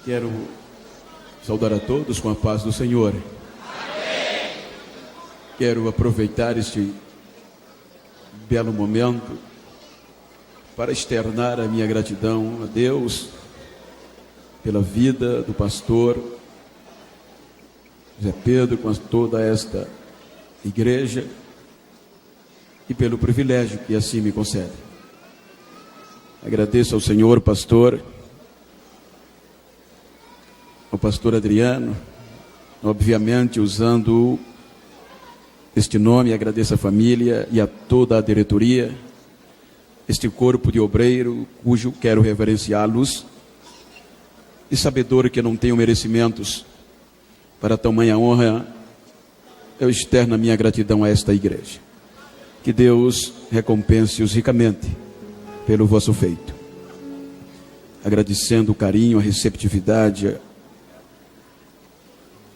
Quero saudar a todos com a paz do Senhor. Amém. Quero aproveitar este belo momento para externar a minha gratidão a Deus pela vida do pastor José Pedro, com toda esta igreja, e pelo privilégio que assim me concede. Agradeço ao Senhor, pastor, ao pastor Adriano, obviamente usando este nome, agradeço à família e a toda a diretoria, este corpo de obreiro, cujo quero reverenciá-los, e sabedor que não tenho merecimentos para tamanha honra, eu externo a minha gratidão a esta igreja. Que Deus recompense-os ricamente pelo vosso feito. Agradecendo o carinho, a receptividade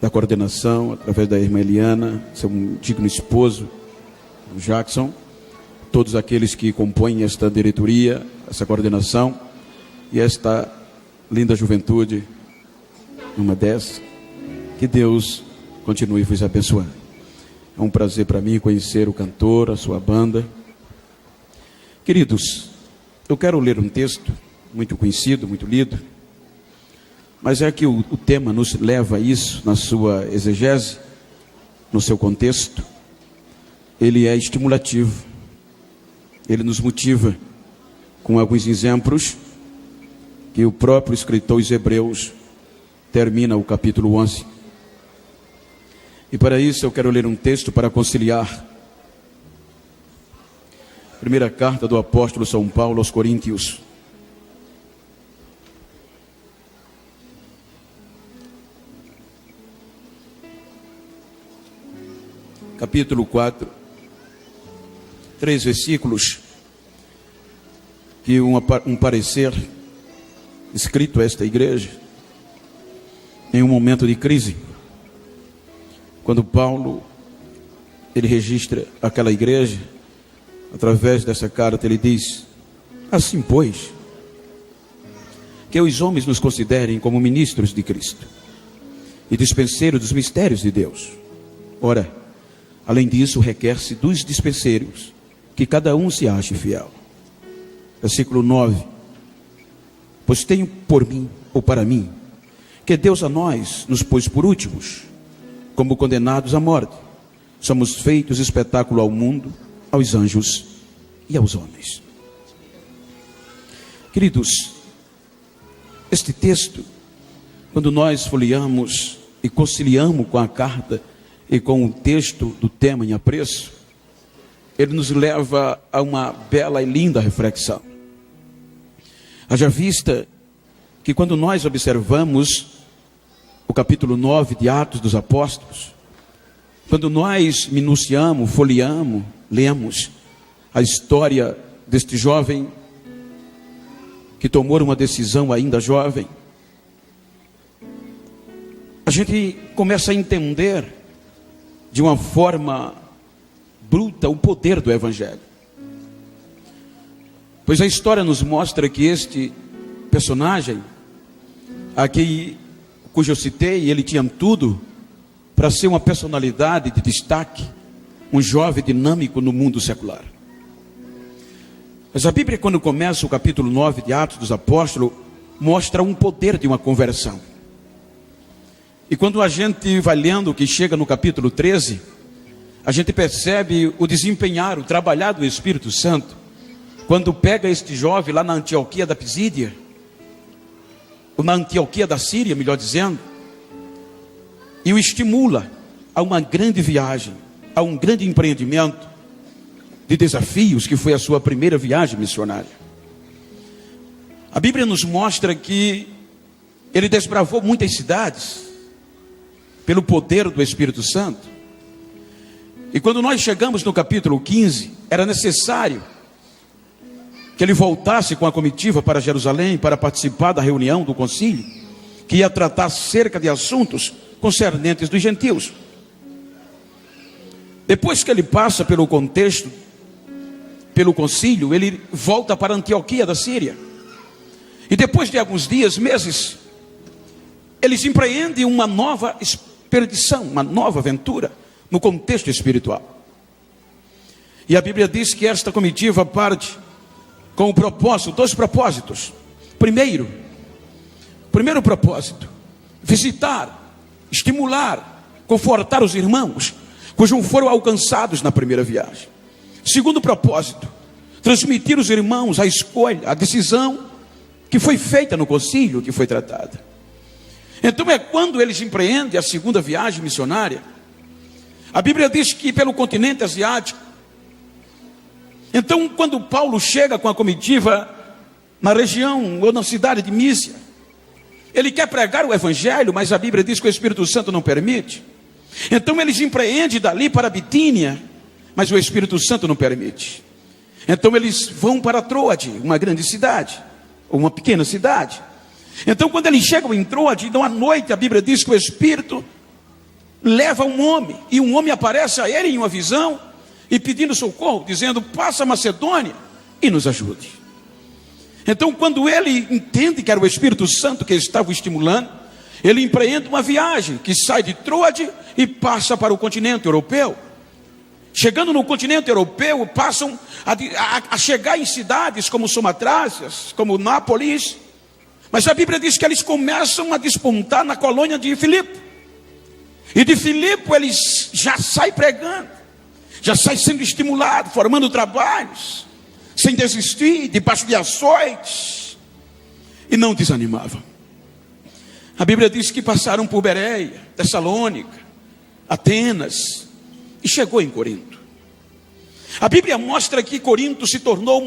da coordenação, através da irmã Eliana, seu digno esposo, o Jackson, todos aqueles que compõem esta diretoria, essa coordenação, e esta linda juventude, uma dessas, que Deus continue vos abençoando. É um prazer para mim conhecer o cantor, a sua banda. Queridos, eu quero ler um texto muito conhecido, muito lido, mas é que o tema nos leva a isso, na sua exegese, no seu contexto. Ele é estimulativo, ele nos motiva com alguns exemplos que o próprio escritor aos Hebreus termina o capítulo 11. E para isso eu quero ler um texto para conciliar. Primeira carta do apóstolo São Paulo aos Coríntios. Capítulo 4. 3 versículos. Que um parecer escrito a esta igreja em um momento de crise. Quando Paulo, ele registra aquela igreja, através dessa carta, ele diz: assim, pois, que os homens nos considerem como ministros de Cristo e dispenseiros dos mistérios de Deus. Ora, além disso, requer-se dos dispenseiros que cada um se ache fiel. Versículo 9: pois tenho por mim, ou para mim, que Deus a nós nos pôs por últimos, como condenados à morte. Somos feitos espetáculo ao mundo, aos anjos e aos homens. Queridos, este texto, quando nós folheamos e conciliamos com a carta e com o texto do tema em apreço, ele nos leva a uma bela e linda reflexão. Haja vista que quando nós observamos o capítulo 9 de Atos dos Apóstolos, quando nós minuciamos, folheamos, lemos a história deste jovem que tomou uma decisão ainda jovem, a gente começa a entender de uma forma bruta o poder do Evangelho. Pois a história nos mostra que este personagem, aqui cujo eu citei, ele tinha tudo para ser uma personalidade de destaque, um jovem dinâmico no mundo secular. Mas a Bíblia, quando começa o capítulo 9 de Atos dos Apóstolos, mostra um poder de uma conversão. E quando a gente vai lendo, que chega no capítulo 13, a gente percebe o desempenhar, o trabalhar do Espírito Santo, quando pega este jovem lá na Antioquia da Pisídia, ou na Antioquia da Síria, melhor dizendo, e o estimula a uma grande viagem, a um grande empreendimento de desafios, que foi a sua primeira viagem missionária. A Bíblia nos mostra que ele desbravou muitas cidades pelo poder do Espírito Santo. E quando nós chegamos no capítulo 15, era necessário que ele voltasse com a comitiva para Jerusalém para participar da reunião do concílio, que ia tratar acerca de assuntos concernentes dos gentios. Depois que ele passa pelo contexto, pelo concílio, ele volta para Antioquia da Síria. E depois de alguns dias, meses, eles empreendem uma nova expedição, uma nova aventura no contexto espiritual. E a Bíblia diz que esta comitiva parte com o propósito, 2 propósitos. Primeiro propósito, visitar, estimular, confortar os irmãos cujos foram alcançados na primeira viagem. Segundo propósito, transmitir aos irmãos a escolha, a decisão que foi feita no concílio, que foi tratada. Então é quando eles empreendem a segunda viagem missionária. A Bíblia diz que pelo continente asiático. Então quando Paulo chega com a comitiva na região ou na cidade de Mísia, ele quer pregar o evangelho, mas a Bíblia diz que o Espírito Santo não permite. Então eles empreendem dali para a Bitínia, mas o Espírito Santo não permite. Então eles vão para Troade, uma grande cidade, ou uma pequena cidade. Então quando eles chegam em Troade, então à noite a Bíblia diz que o Espírito leva um homem, e um homem aparece a ele em uma visão, e pedindo socorro, dizendo: passa a Macedônia e nos ajude. Então quando ele entende que era o Espírito Santo que estava o estimulando, ele empreende uma viagem que sai de Troade e passa para o continente europeu. Chegando no continente europeu, passam a chegar em cidades como Samotracias, como Nápoles. Mas a Bíblia diz que eles começam a despontar na colônia de Filipe. E de Filipe eles já saem pregando, já saem sendo estimulados, formando trabalhos, sem desistir, debaixo de açoites, e não desanimavam. A Bíblia diz que passaram por Bereia, Tessalônica, Atenas, e chegou em Corinto. A Bíblia mostra que Corinto se tornou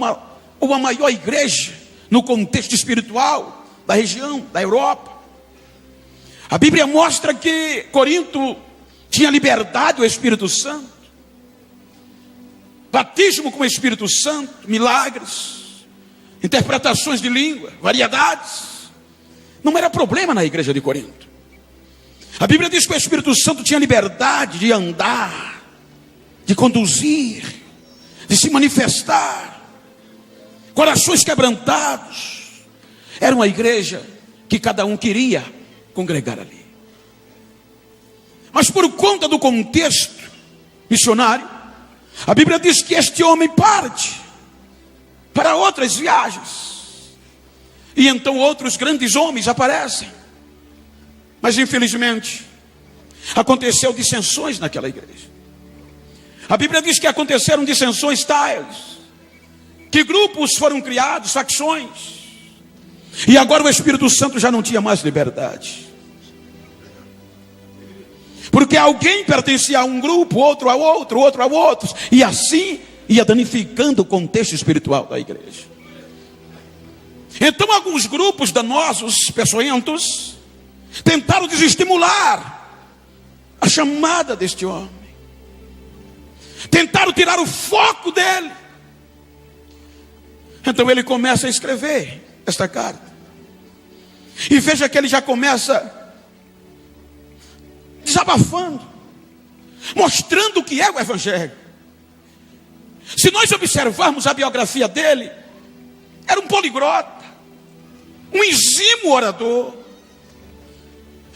uma maior igreja no contexto espiritual da região, da Europa. A Bíblia mostra que Corinto tinha liberdade do Espírito Santo, batismo com o Espírito Santo, milagres, interpretações de língua, variedades. Não era problema na igreja de Corinto. A Bíblia diz que o Espírito Santo tinha liberdade de andar, de conduzir, de se manifestar. Corações quebrantados. Era uma igreja que cada um queria congregar ali. Mas por conta do contexto missionário, a Bíblia diz que este homem parte para outras viagens. E então outros grandes homens aparecem. Mas infelizmente aconteceu dissensões naquela igreja. A Bíblia diz que aconteceram dissensões tais, que grupos foram criados, facções. E agora o Espírito Santo já não tinha mais liberdade. Porque alguém pertencia a um grupo, outro a outro, outro a outros. E assim ia danificando o contexto espiritual da igreja. Então alguns grupos danosos, peçonhentos, tentaram desestimular a chamada deste homem. Tentaram tirar o foco dele. Então ele começa a escrever esta carta. E veja que ele já começa desabafando, mostrando o que é o Evangelho. Se nós observarmos a biografia dele, era um poliglota, um exímio orador.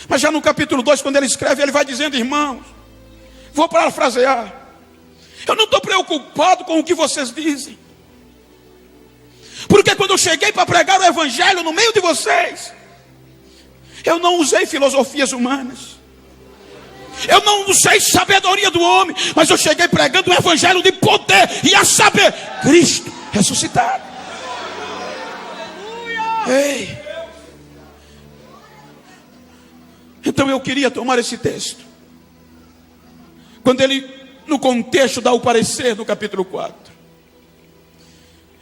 Mas já no capítulo 2, quando ele escreve, ele vai dizendo: irmãos, vou parafrasear, eu não estou preocupado com o que vocês dizem, porque quando eu cheguei para pregar o Evangelho no meio de vocês, eu não usei filosofias humanas, eu não usei sabedoria do homem, mas eu cheguei pregando o Evangelho de poder, e a saber, Cristo ressuscitado. Ei. Então eu queria tomar esse texto, quando ele, no contexto, dá o parecer no capítulo 4.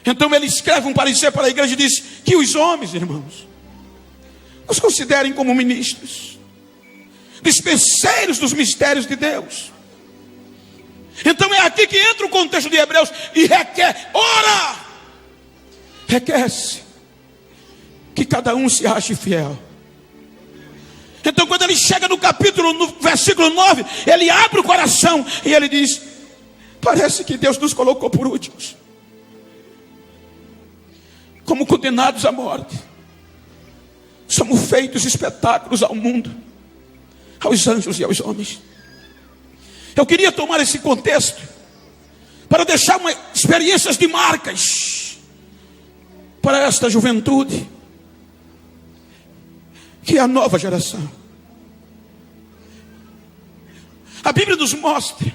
Então ele escreve um parecer para a igreja e diz que os homens, irmãos, os considerem como ministros, dispenseiros dos mistérios de Deus. Então é aqui que entra o contexto de Hebreus e requer, ora, requer-se que cada um se ache fiel. Então quando ele chega no capítulo, no versículo 9, ele abre o coração e ele diz: parece que Deus nos colocou por últimos, como condenados à morte. somos feitos espetáculos ao mundo, aos anjos e aos homens. Eu queria tomar esse contexto para deixar experiências de marcas para esta juventude, que é a nova geração. A Bíblia nos mostra,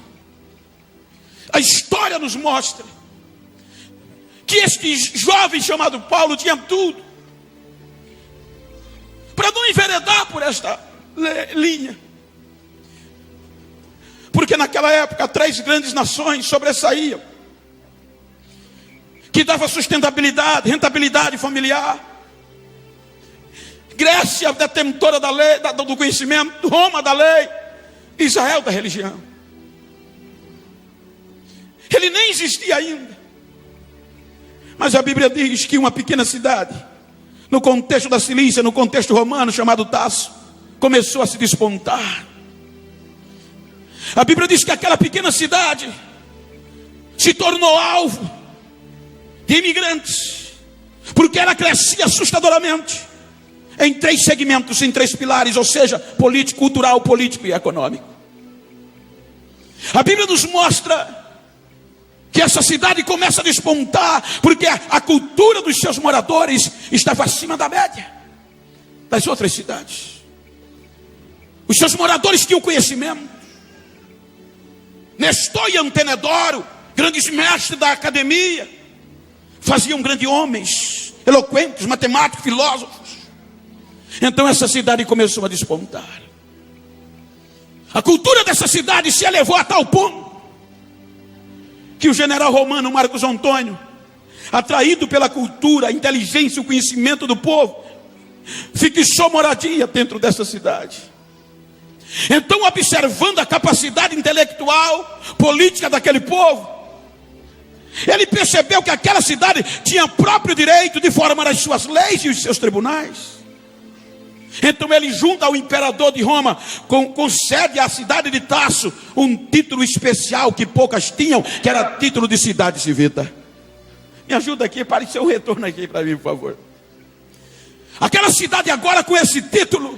a história nos mostra, que este jovem chamado Paulo tinha tudo para não enveredar por esta linha. Porque naquela época 3 grandes nações sobressaíam, que dava sustentabilidade, rentabilidade familiar. Grécia, detentora da lei, do conhecimento, Roma da lei, Israel da religião. Ele nem existia ainda. Mas a Bíblia diz que uma pequena cidade, no contexto da Cilícia, no contexto romano chamado Tarso, começou a se despontar. A Bíblia diz que aquela pequena cidade se tornou alvo de imigrantes, porque ela crescia assustadoramente em 3 segmentos, em 3 pilares, ou seja, político, cultural, político e econômico. A Bíblia nos mostra que essa cidade começa a despontar, porque a cultura dos seus moradores estava acima da média das outras cidades. Os seus moradores tinham conhecimento. Nestor e Antenedoro, grandes mestres da academia, faziam grandes homens, eloquentes, matemáticos, filósofos. Então essa cidade começou a despontar. A cultura dessa cidade se elevou a tal ponto que o general romano Marcos Antônio, atraído pela cultura, a inteligência, o conhecimento do povo, fixou moradia dentro dessa cidade. Então, observando a capacidade intelectual, política daquele povo, ele percebeu que aquela cidade tinha próprio direito de formar as suas leis e os seus tribunais. Então ele junta ao imperador de Roma, concede à cidade de Tarso um título especial que poucas tinham, que era título de cidade civita. Me ajuda aqui, apareceu um retorno aqui para mim, por favor. Aquela cidade agora com esse título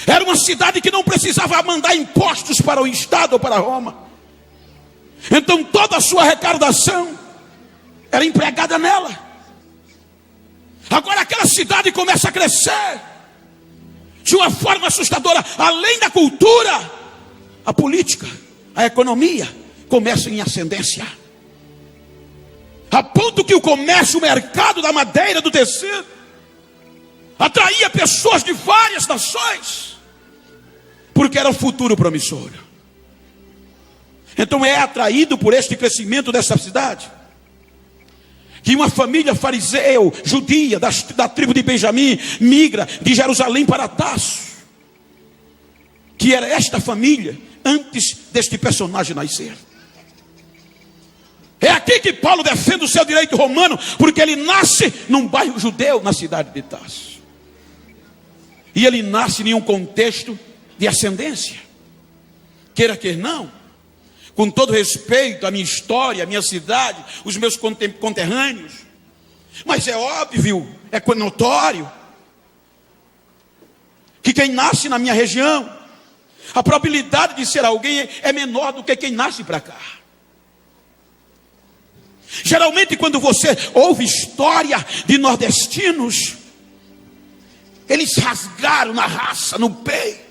era uma cidade que não precisava mandar impostos para o Estado ou para Roma. Então toda a sua arrecadação era empregada nela. Agora aquela cidade começa a crescer de uma forma assustadora. Além da cultura, a política, a economia começam em ascendência, a ponto que o comércio, o mercado da madeira, do tecido, atraía pessoas de várias nações, porque era um futuro promissor. Então é atraído por este crescimento dessa cidade que uma família fariseu, judia, da tribo de Benjamim, migra de Jerusalém para Tarso, que era esta família antes deste personagem nascer. É aqui que Paulo defende o seu direito romano, porque ele nasce num bairro judeu, na cidade de Tarso. E ele nasce em um contexto de ascendência, queira que não. Com todo respeito à minha história, à minha cidade, os meus conterrâneos, mas é óbvio, é notório, que quem nasce na minha região, a probabilidade de ser alguém é menor do que quem nasce para cá. Geralmente quando você ouve história de nordestinos, eles rasgaram na raça, no peito,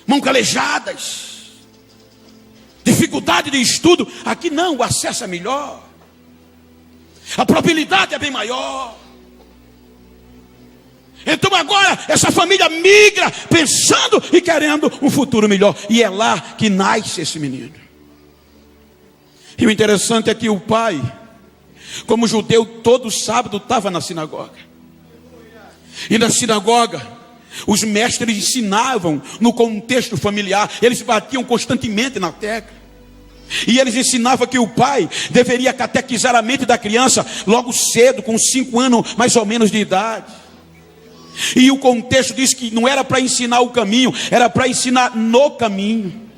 mão calejadas, dificuldade de estudo. Aqui não, o acesso é melhor, a probabilidade é bem maior. Então agora essa família migra pensando e querendo um futuro melhor, e é lá que nasce esse menino. E o interessante é que o pai, como judeu, todo sábado estava na sinagoga. E na sinagoga os mestres ensinavam no contexto familiar, eles batiam constantemente na tecla. E eles ensinavam que o pai deveria catequizar a mente da criança logo cedo, com 5 anos mais ou menos de idade. E o contexto diz que não era para ensinar o caminho, era para ensinar no caminho.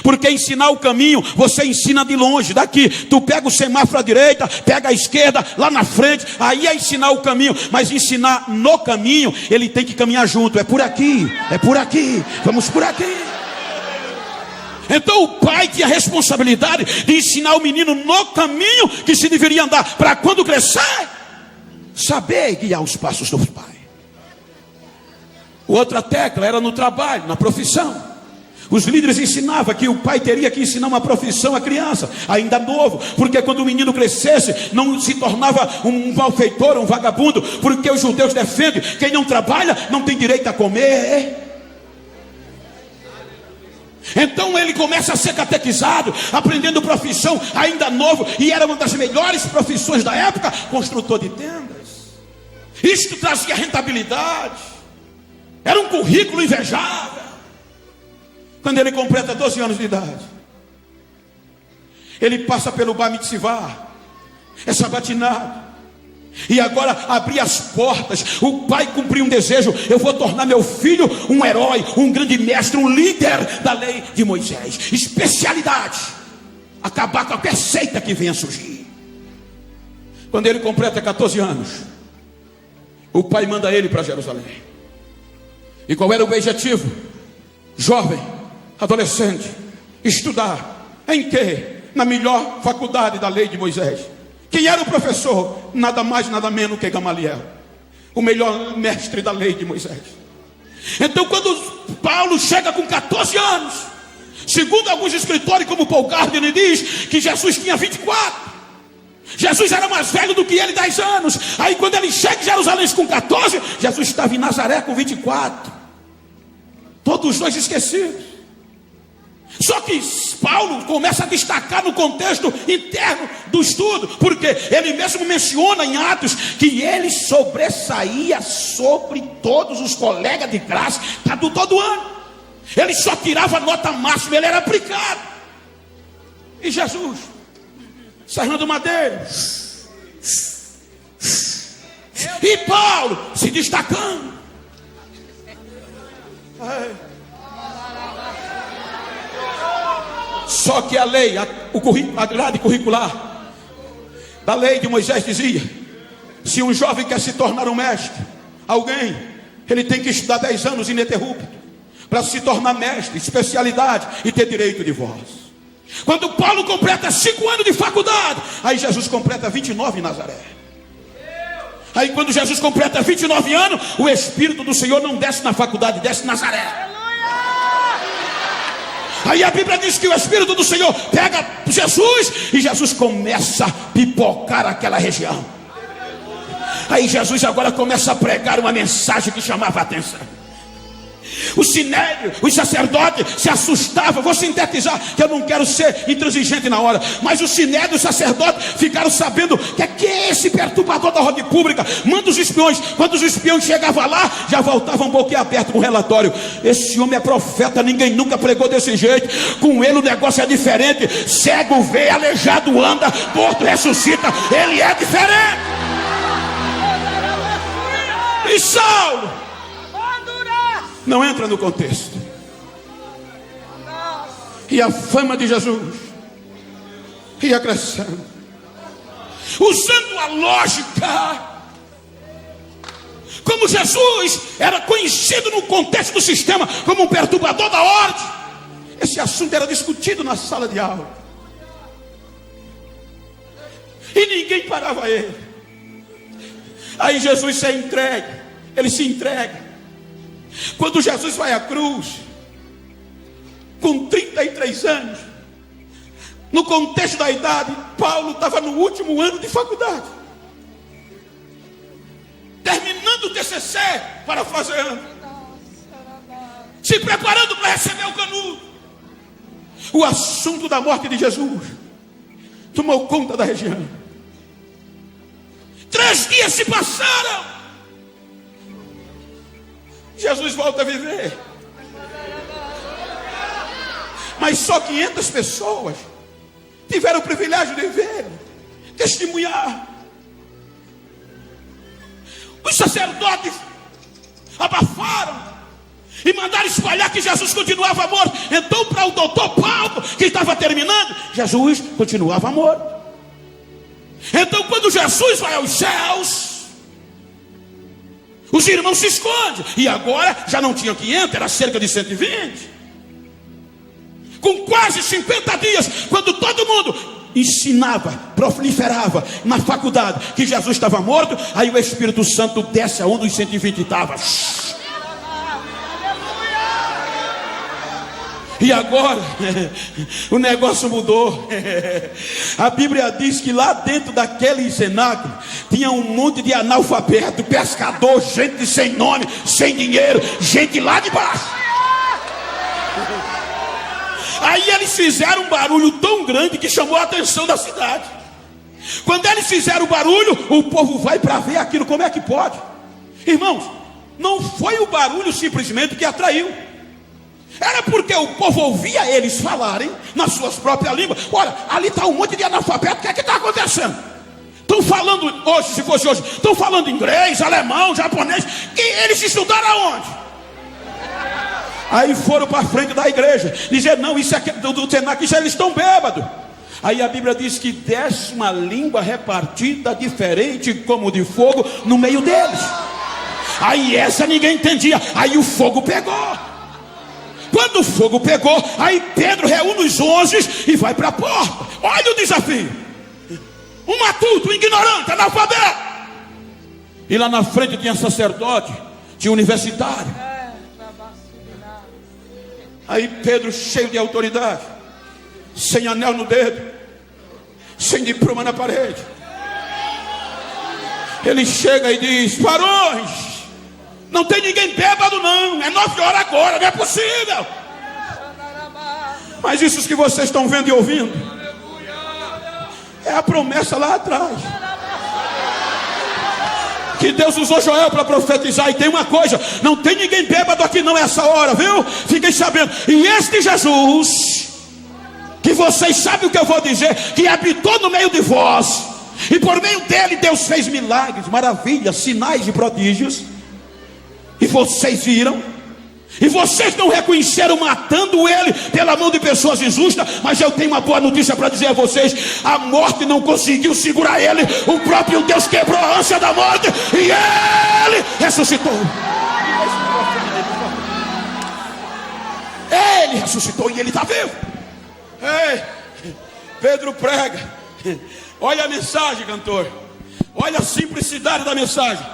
Porque ensinar o caminho, você ensina de longe, daqui. Tu pega o semáforo à direita, pega a esquerda, lá na frente, aí é ensinar o caminho. Mas ensinar no caminho, ele tem que caminhar junto. É por aqui, vamos por aqui. Então o pai tinha a responsabilidade de ensinar o menino no caminho que se deveria andar, para quando crescer, saber guiar os passos do pai. Outra tecla era no trabalho, na profissão. Os líderes ensinavam que o pai teria que ensinar uma profissão à criança, ainda novo, porque quando o menino crescesse, não se tornava um malfeitor, um vagabundo, porque os judeus defendem, quem não trabalha não tem direito a comer. Então ele começa a ser catequizado, aprendendo profissão ainda novo, e era uma das melhores profissões da época, construtor de tendas. Isto trazia rentabilidade, era um currículo invejável. Quando ele completa 12 anos de idade, ele passa pelo Bar Mitzvah, é sabatinado, e agora abrir as portas. O pai cumpriu um desejo: eu vou tornar meu filho um herói, um grande mestre, um líder da lei de Moisés. Especialidade: acabar com qualquer seita que venha surgir. Quando ele completa 14 anos, o pai manda ele para Jerusalém. E qual era o objetivo? Jovem, adolescente, estudar. Em quê? Na melhor faculdade da lei de Moisés. Quem era o professor? Nada mais, nada menos que Gamaliel, o melhor mestre da lei de Moisés. Então quando Paulo chega com 14 anos, segundo alguns escritores como Paul Gardner diz, que Jesus tinha 24. Jesus era mais velho do que ele, 10 anos. Aí quando ele chega em Jerusalém com 14, Jesus estava em Nazaré com 24. Todos os dois esquecidos. Só que Paulo começa a destacar no contexto interno do estudo, porque ele mesmo menciona em Atos que ele sobressaía sobre todos os colegas de classe do todo ano. Ele só tirava nota máxima, ele era aplicado. E Jesus, Serrando Madeira, e Paulo se destacando. Só que a lei, a grade curricular da lei de Moisés dizia: se um jovem quer se tornar um mestre, alguém, ele tem que estudar 10 anos ininterrupto para se tornar mestre, especialidade e ter direito de voz. Quando Paulo completa 5 anos de faculdade, aí Jesus completa 29 em Nazaré. Aí quando Jesus completa 29 anos, o Espírito do Senhor não desce na faculdade, desce em Nazaré. Aí a Bíblia diz que o Espírito do Senhor pega Jesus, e Jesus começa a pipocar aquela região. Aí Jesus agora começa a pregar uma mensagem que chamava a atenção. O sinédrio, os sacerdotes se assustavam. Vou sintetizar, que eu não quero ser intransigente na hora, mas o sinédrio e os sacerdotes ficaram sabendo que é esse perturbador da ordem pública. Manda os espiões. Quando os espiões chegavam lá, já voltavam boquiaberto com o relatório: esse homem é profeta, ninguém nunca pregou desse jeito. Com ele o negócio é diferente. Cego vê, aleijado anda, morto ressuscita. Ele é diferente. E Saulo não entra no contexto. E a fama de Jesus ia crescendo, usando a lógica. Como Jesus era conhecido no contexto do sistema como um perturbador da ordem, esse assunto era discutido na sala de aula, e ninguém parava ele. Aí Jesus se entrega, ele se entrega. Quando Jesus vai à cruz, com 33 anos, no contexto da idade, Paulo estava no último ano de faculdade, terminando o TCC, parafraseando, se preparando para receber o canudo. O assunto da morte de Jesus tomou conta da região. 3 dias se passaram. Jesus volta a viver, mas só 500 pessoas tiveram o privilégio de ver, testemunhar. Os sacerdotes abafaram, e mandaram espalhar que Jesus continuava morto. Então, para o doutor Paulo, que estava terminando, Jesus continuava morto. Então, quando Jesus vai aos céus, os irmãos se escondem. E agora já não tinha 500, era cerca de 120. Com quase 50 dias, quando todo mundo ensinava, proliferava na faculdade que Jesus estava morto, aí o Espírito Santo desce aonde os 120 estavam. E agora, o negócio mudou. A Bíblia diz que lá dentro daquele cenáculo tinha um monte de analfabeto, pescador, gente sem nome, sem dinheiro, gente lá de baixo. Aí eles fizeram um barulho tão grande que chamou a atenção da cidade. Quando eles fizeram o barulho, o povo vai para ver aquilo. Como é que pode? Irmãos, não foi o barulho simplesmente que atraiu. Era porque o povo ouvia eles falarem nas suas próprias línguas. Olha, ali está um monte de analfabeto. O que é que está acontecendo? Estão falando hoje, se fosse hoje, estão falando inglês, alemão, japonês. E eles estudaram aonde? Aí foram para frente da igreja dizer, não, isso é do cenáculo, isso eles estão bêbados. Aí a Bíblia diz que desce uma língua repartida diferente como de fogo no meio deles. Aí essa ninguém entendia. Aí o fogo pegou. Quando o fogo pegou, aí Pedro reúne os 11 e vai para a porta. Olha o desafio. Um matuto, um ignorante, analfabeto. E lá na frente tinha sacerdote, tinha universitário. Aí Pedro, cheio de autoridade, sem anel no dedo, sem diploma na parede, ele chega e diz, varões, não tem ninguém bêbado não, é 9 horas agora, não é possível. Mas isso que vocês estão vendo e ouvindo é a promessa lá atrás, que Deus usou Joel para profetizar. E tem uma coisa, não tem ninguém bêbado aqui não essa hora, viu? Fiquem sabendo. E este Jesus, que vocês sabem o que eu vou dizer, que habitou no meio de vós, e por meio dele Deus fez milagres, maravilhas, sinais e prodígios, e vocês viram, e vocês não reconheceram matando ele pela mão de pessoas injustas. Mas eu tenho uma boa notícia para dizer a vocês: a morte não conseguiu segurar ele. O próprio Deus quebrou a ânsia da morte e ele ressuscitou. Ele ressuscitou e ele está vivo. Ei, Pedro prega. Olha a mensagem, cantor. Olha a simplicidade da mensagem.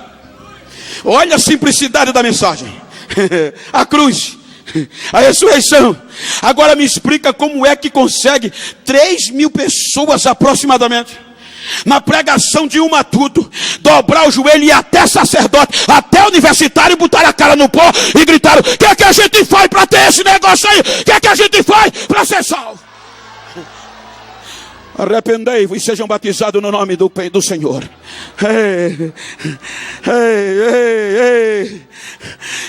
Olha a simplicidade da mensagem. A cruz, a ressurreição. Agora me explica como é que consegue 3.000 pessoas aproximadamente, na pregação de um matuto, dobrar o joelho e até sacerdote, até universitário, botar a cara no pó e gritaram: o que é que a gente faz para ter esse negócio aí? O que é que a gente faz para ser salvo? Arrependei-vos e sejam batizados no nome do Senhor. Ei.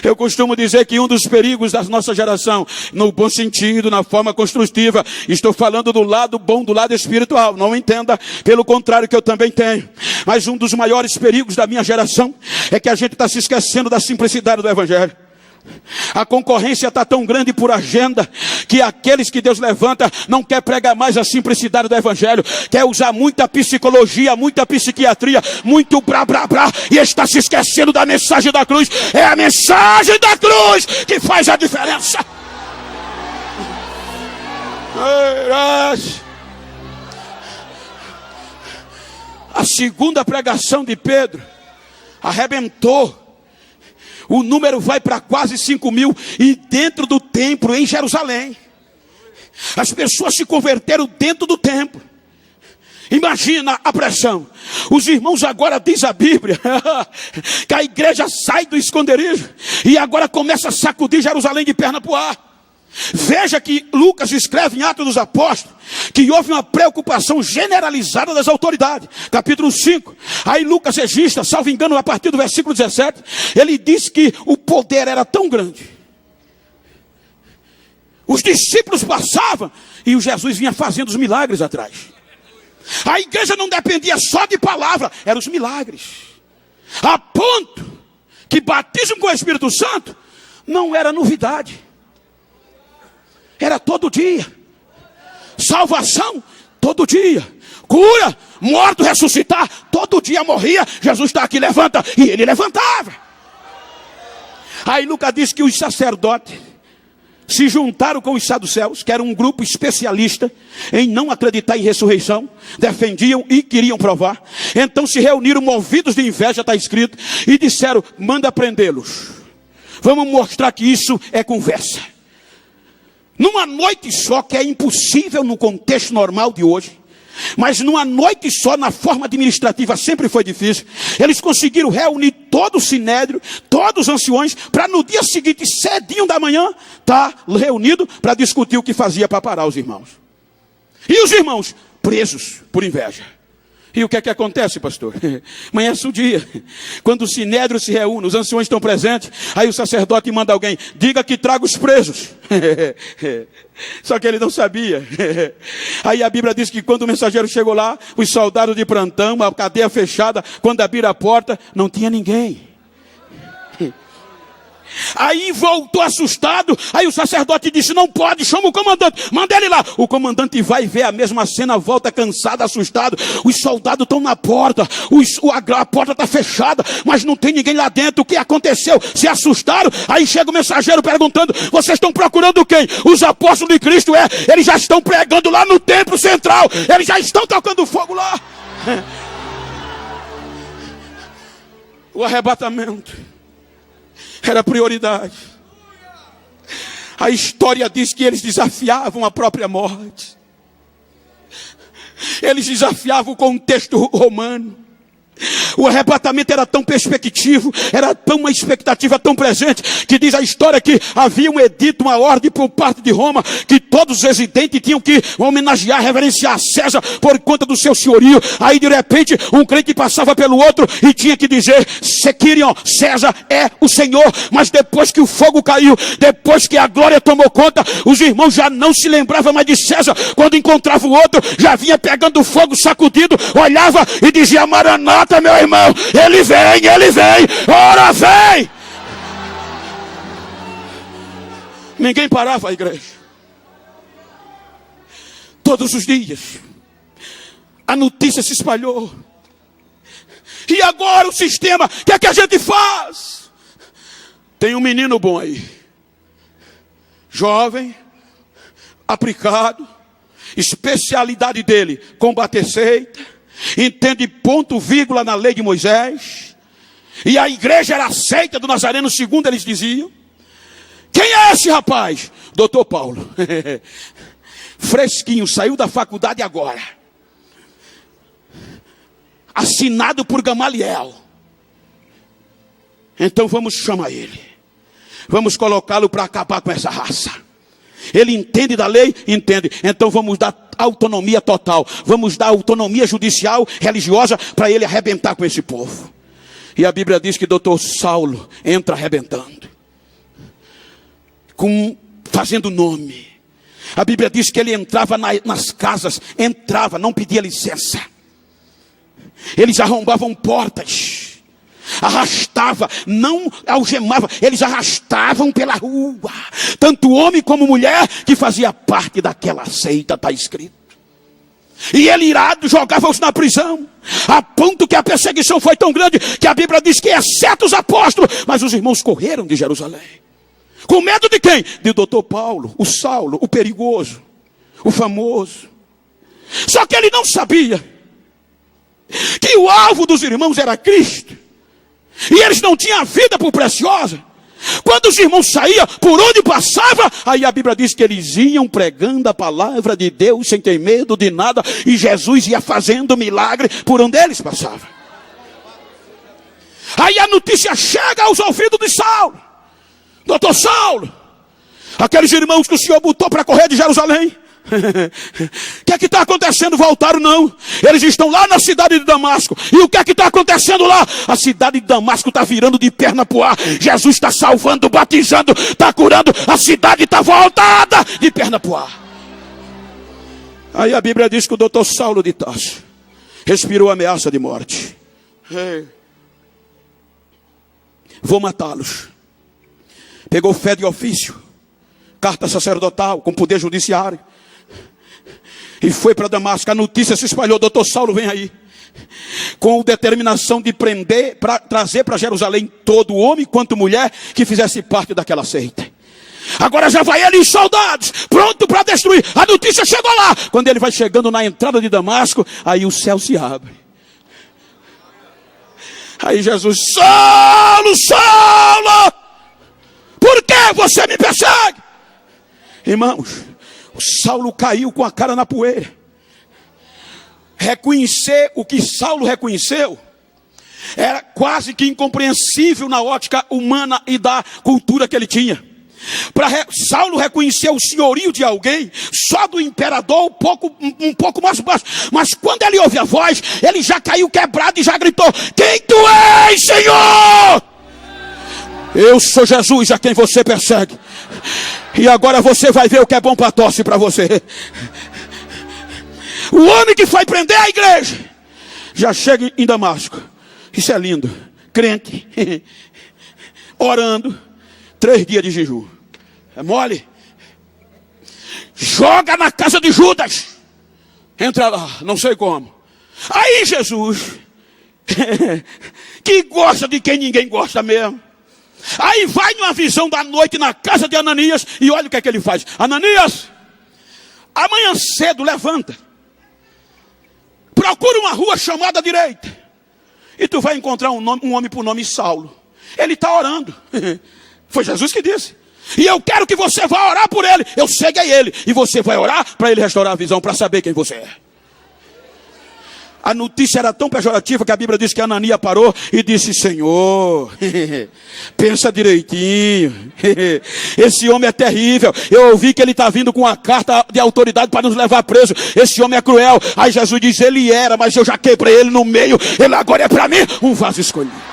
Eu costumo dizer que um dos perigos da nossa geração, no bom sentido, na forma construtiva, estou falando do lado bom, do lado espiritual, não entenda pelo contrário, que eu também tenho. Mas um dos maiores perigos da minha geração é que a gente está se esquecendo da simplicidade do Evangelho. A concorrência está tão grande por agenda, que aqueles que Deus levanta não quer pregar mais a simplicidade do Evangelho, quer usar muita psicologia, muita psiquiatria, muito brá, e está se esquecendo da mensagem da cruz. É a mensagem da cruz que faz a diferença. A segunda pregação de Pedro arrebentou. O número vai para quase 5.000, e dentro do templo em Jerusalém, as pessoas se converteram dentro do templo. Imagina a pressão. Os irmãos, agora diz a Bíblia que a igreja sai do esconderijo e agora começa a sacudir Jerusalém de perna para o ar. Veja que Lucas escreve em Atos dos Apóstolos que houve uma preocupação generalizada das autoridades. Capítulo 5. Aí Lucas registra, salvo engano, a partir do versículo 17. Ele diz que o poder era tão grande. Os discípulos passavam e o Jesus vinha fazendo os milagres atrás. A igreja não dependia só de palavra, eram os milagres. A ponto que batismo com o Espírito Santo não era novidade. Era todo dia. Salvação, todo dia. Cura, morto ressuscitar, todo dia morria. Jesus está aqui, levanta. E ele levantava. Aí Lucas diz que os sacerdotes se juntaram com os saduceus, que era um grupo especialista em não acreditar em ressurreição, defendiam e queriam provar. Então se reuniram movidos de inveja, está escrito, e disseram: manda prendê-los. Vamos mostrar que isso é conversa. Numa noite só, que é impossível no contexto normal de hoje, mas numa noite só, na forma administrativa, sempre foi difícil. Eles conseguiram reunir todo o sinédrio, todos os anciões, para no dia seguinte, cedinho da manhã, estar reunido para discutir o que fazia para parar os irmãos. E os irmãos presos por inveja. E o que é que acontece, pastor? Amanhece o dia, quando o sinédrio se reúne, os anciões estão presentes, aí o sacerdote manda alguém: diga que traga os presos. Só que ele não sabia. Aí a Bíblia diz que quando o mensageiro chegou lá, os soldados de plantão, a cadeia fechada, quando abriram a porta, não tinha ninguém. Aí voltou assustado. Aí o sacerdote disse: não pode, chama o comandante, manda ele lá. O comandante vai ver a mesma cena, volta cansado, assustado. Os soldados estão na porta, a porta está fechada, mas não tem ninguém lá dentro. O que aconteceu? Se assustaram. Aí chega o mensageiro perguntando: vocês estão procurando quem? Os apóstolos de Cristo. Eles já estão pregando lá no templo central, eles já estão tocando fogo lá. O arrebatamento era prioridade. A história diz que eles desafiavam a própria morte. Eles desafiavam o contexto romano. O arrebatamento era tão perspectivo, era tão uma expectativa tão presente, que diz a história que havia um edito, uma ordem por parte de Roma, que todos os residentes tinham que homenagear, reverenciar César por conta do seu senhorio. Aí de repente um crente passava pelo outro e tinha que dizer: Sequirion, César é o Senhor. Mas depois que o fogo caiu, depois que a glória tomou conta, os irmãos já não se lembravam mais de César. Quando encontrava o outro, já vinha pegando fogo, sacudido, olhava e dizia: Maranata, meu irmão, ele vem, ora vem. Ninguém parava a igreja. Todos os dias a notícia se espalhou. E agora o sistema, o que é que a gente faz? Tem um menino bom aí, jovem, aplicado, especialidade dele: combater seita, entende ponto, vírgula na lei de Moisés. E a igreja era a seita do Nazareno, segundo eles diziam. Quem é esse rapaz? Doutor Paulo. Fresquinho, saiu da faculdade agora. Assinado por Gamaliel. Então vamos chamar ele. Vamos colocá-lo para acabar com essa raça. Ele entende da lei? Entende. Então vamos dar autonomia total. Vamos dar autonomia judicial, religiosa, para ele arrebentar com esse povo. E a Bíblia diz que doutor Saulo entra arrebentando, fazendo nome. A Bíblia diz que ele entrava nas casas, entrava, não pedia licença. Eles arrombavam portas, arrastava, não algemava, eles arrastavam pela rua, tanto homem como mulher que fazia parte daquela seita, está escrito. E ele, irado, jogava-os na prisão, a ponto que a perseguição foi tão grande que a Bíblia diz que exceto os apóstolos, mas os irmãos correram de Jerusalém. Com medo de quem? De doutor Paulo, o Saulo, o perigoso, o famoso. Só que ele não sabia que o alvo dos irmãos era Cristo. E eles não tinham a vida por preciosa. Quando os irmãos saíam, por onde passava, aí a Bíblia diz que eles iam pregando a palavra de Deus sem ter medo de nada. E Jesus ia fazendo milagre por onde eles passavam. Aí a notícia chega aos ouvidos de Saulo. Doutor Saulo, aqueles irmãos que o Senhor botou para correr de Jerusalém, o que é que está acontecendo? Voltaram? Não, eles estão lá na cidade de Damasco. E o que é que está acontecendo lá? A cidade de Damasco está virando de perna pro ar. Jesus está salvando, batizando, está curando. A cidade está voltada de perna pro ar. Aí a Bíblia diz que o doutor Saulo de Tarso respirou ameaça de morte. Vou matá-los. Pegou fé de ofício, carta sacerdotal, com poder judiciário, e foi para Damasco. A notícia se espalhou: doutor Saulo vem aí, com determinação de prender, para trazer para Jerusalém todo homem quanto mulher que fizesse parte daquela seita. Agora já vai ele em soldados, pronto para destruir. A notícia chegou lá. Quando ele vai chegando na entrada de Damasco, aí o céu se abre. Aí Jesus: Saulo, Saulo, por que você me persegue? Irmãos, o Saulo caiu com a cara na poeira. Reconhecer o que Saulo reconheceu era quase que incompreensível na ótica humana e da cultura que ele tinha. Saulo reconheceu o senhorio de alguém, só do imperador, um pouco mais baixo. Mas quando ele ouve a voz, ele já caiu quebrado e já gritou: quem tu és, Senhor? Eu sou Jesus a quem você persegue. E agora você vai ver o que é bom para tosse para você. O homem que foi prender a igreja já chega em Damasco. Isso é lindo. Crente, orando, 3 dias de jejum. É mole? Joga na casa de Judas. Entra lá, não sei como. Aí Jesus, que gosta de quem ninguém gosta mesmo, aí vai numa visão da noite na casa de Ananias. E olha o que é que ele faz: Ananias, amanhã cedo levanta, procura uma rua chamada direita, e tu vai encontrar um homem por nome Saulo. Ele está orando. Foi Jesus que disse. E eu quero que você vá orar por ele. Eu ceguei ele. E você vai orar para ele restaurar a visão, para saber quem você é. A notícia era tão pejorativa que a Bíblia diz que Ananias parou e disse: Senhor, pensa direitinho. Esse homem é terrível. Eu ouvi que ele está vindo com uma carta de autoridade para nos levar preso. Esse homem é cruel. Aí Jesus diz: ele era, mas eu já quebrei ele no meio. Ele agora é para mim um vaso escolhido.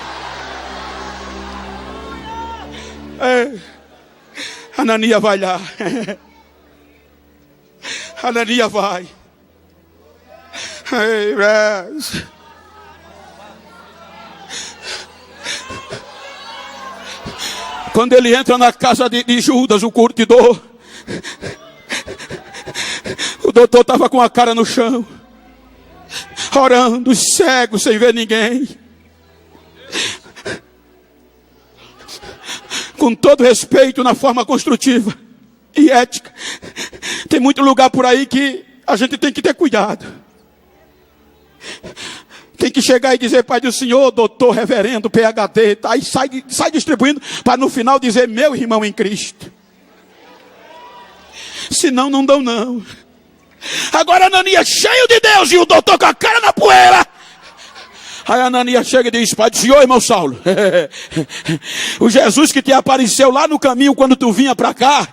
Ananias vai lá. Ananias vai. Quando ele entra na casa de Judas, o curtidor, o doutor estava com a cara no chão, orando, cego, sem ver ninguém. Com todo respeito, na forma construtiva e ética, tem muito lugar por aí que a gente tem que ter cuidado. Tem que chegar e dizer: Pai do Senhor, doutor, reverendo, PhD, tá? Aí sai distribuindo, para no final dizer: meu irmão em Cristo. Senão não dão não. Agora Ananias cheio de Deus e o doutor com a cara na poeira. Aí Ananias chega e diz: Pai do Senhor, irmão Saulo, o Jesus que te apareceu lá no caminho quando tu vinha para cá,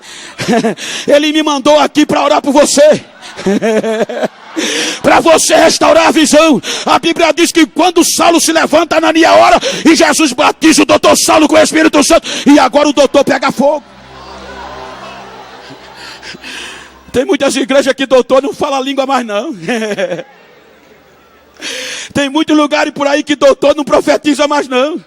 ele me mandou aqui para orar por você. Para você restaurar a visão. A Bíblia diz que quando Saulo se levanta, Ananias ora, e Jesus batiza o doutor Saulo com o Espírito Santo. E agora o doutor pega fogo. Tem muitas igrejas que doutor não fala língua mais não. Tem muitos lugares por aí que doutor não profetiza mais não.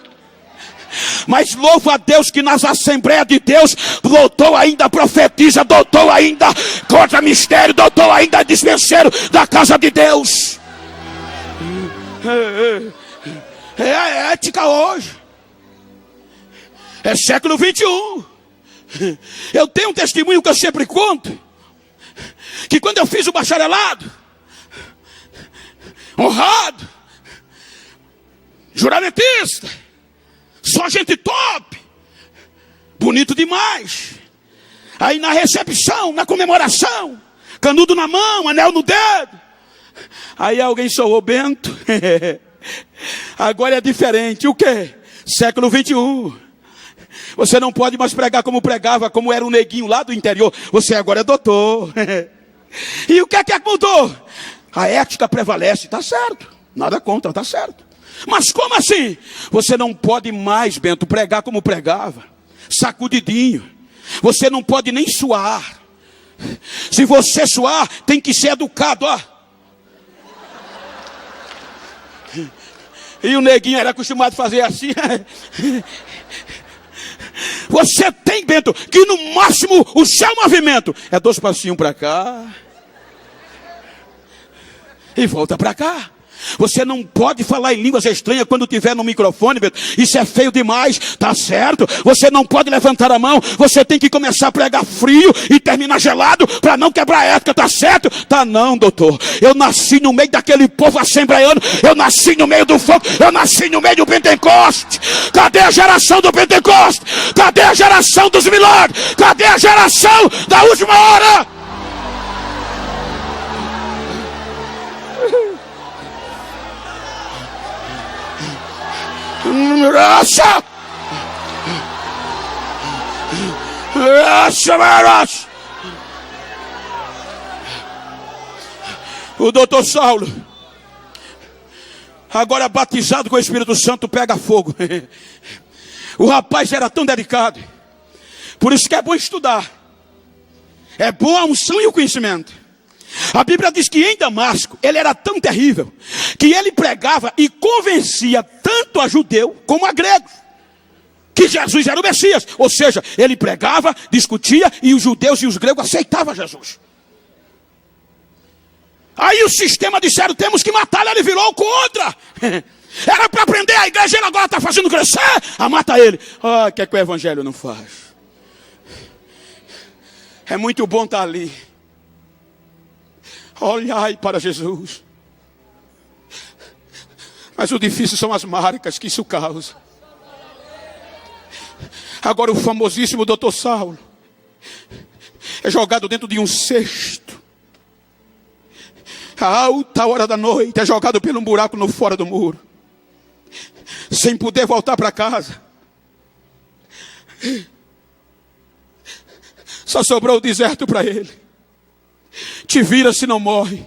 Mas louvo a Deus que nas Assembleias de Deus, doutor ainda profetiza, doutor ainda conta mistério, doutor ainda é dispenseiro da casa de Deus. É a ética hoje. É século 21. Eu tenho um testemunho que eu sempre conto, que quando eu fiz o bacharelado, honrado, juramentista, só gente top, bonito demais. Aí na recepção, na comemoração, canudo na mão, anel no dedo. Aí alguém soou: Bento, agora é diferente. O quê? Século 21. Você não pode mais pregar como pregava, como era um neguinho lá do interior. Você agora é doutor. E o que é que mudou? A ética prevalece, tá certo. Nada contra, tá certo. Mas como assim? Você não pode mais, Bento, pregar como pregava, sacudidinho. Você não pode nem suar. Se você suar, tem que ser educado, ó. E o neguinho era acostumado a fazer assim. Você tem, Bento, que no máximo o seu movimento é 2 passinhos para cá e volta para cá. Você não pode falar em línguas estranhas quando estiver no microfone, Bento. Isso é feio demais, tá certo? Você não pode levantar a mão. Você tem que começar a pregar frio e terminar gelado para não quebrar a ética, tá certo? Tá não, doutor. Eu nasci no meio daquele povo assembleiano. Eu nasci no meio do fogo. Eu nasci no meio do Pentecoste. Cadê a geração do Pentecoste? Cadê a geração dos milagres? Cadê a geração da última hora? Racha! O doutor Saulo, agora batizado com o Espírito Santo, pega fogo. O rapaz era tão dedicado. Por isso que é bom estudar. É bom a unção e o conhecimento. A Bíblia diz que em Damasco ele era tão terrível que ele pregava e convencia tanto a judeu como a gregos que Jesus era o Messias. Ou seja, ele pregava, discutia e os judeus e os gregos aceitavam Jesus. Aí o sistema disseram: temos que matá-lo. Ele virou contra. Era para prender a igreja, ele agora está fazendo crescer. Mata ele. O que é que o evangelho não faz? É muito bom estar ali. Olhai para Jesus. Mas o difícil são as marcas que isso causa. Agora o famosíssimo doutor Saulo é jogado dentro de um cesto. A alta hora da noite é jogado por um buraco no fora do muro, sem poder voltar para casa. Só sobrou o deserto para ele. Te vira se não morre.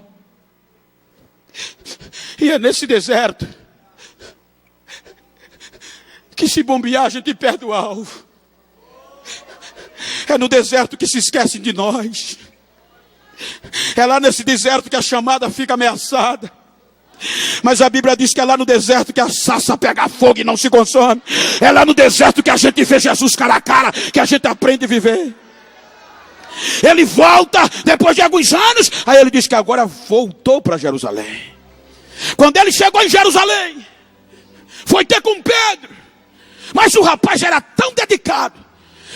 E é nesse deserto que se bombear a gente perde o alvo. É no deserto que se esquecem de nós. É lá nesse deserto que a chamada fica ameaçada. Mas a Bíblia diz que é lá no deserto que a sarça pega fogo e não se consome. É lá no deserto que a gente vê Jesus cara a cara, que a gente aprende a viver. Ele volta depois de alguns anos. Aí ele diz que agora voltou para Jerusalém. Quando ele chegou em Jerusalém, foi ter com Pedro. Mas o rapaz era tão dedicado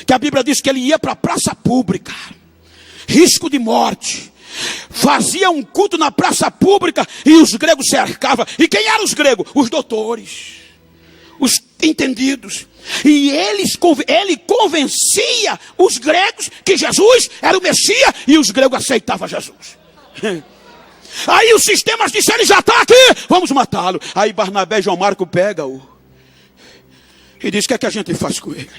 que a Bíblia diz que ele ia para a praça pública, risco de morte, fazia um culto na praça pública e os gregos cercavam. E quem eram os gregos? Os doutores, os entendidos. E ele convencia os gregos que Jesus era o Messias e os gregos aceitavam Jesus. Aí os sistemas disseram: ele já está aqui, vamos matá-lo. Aí Barnabé e João Marco pegam-o e diz: o que é que a gente faz com ele?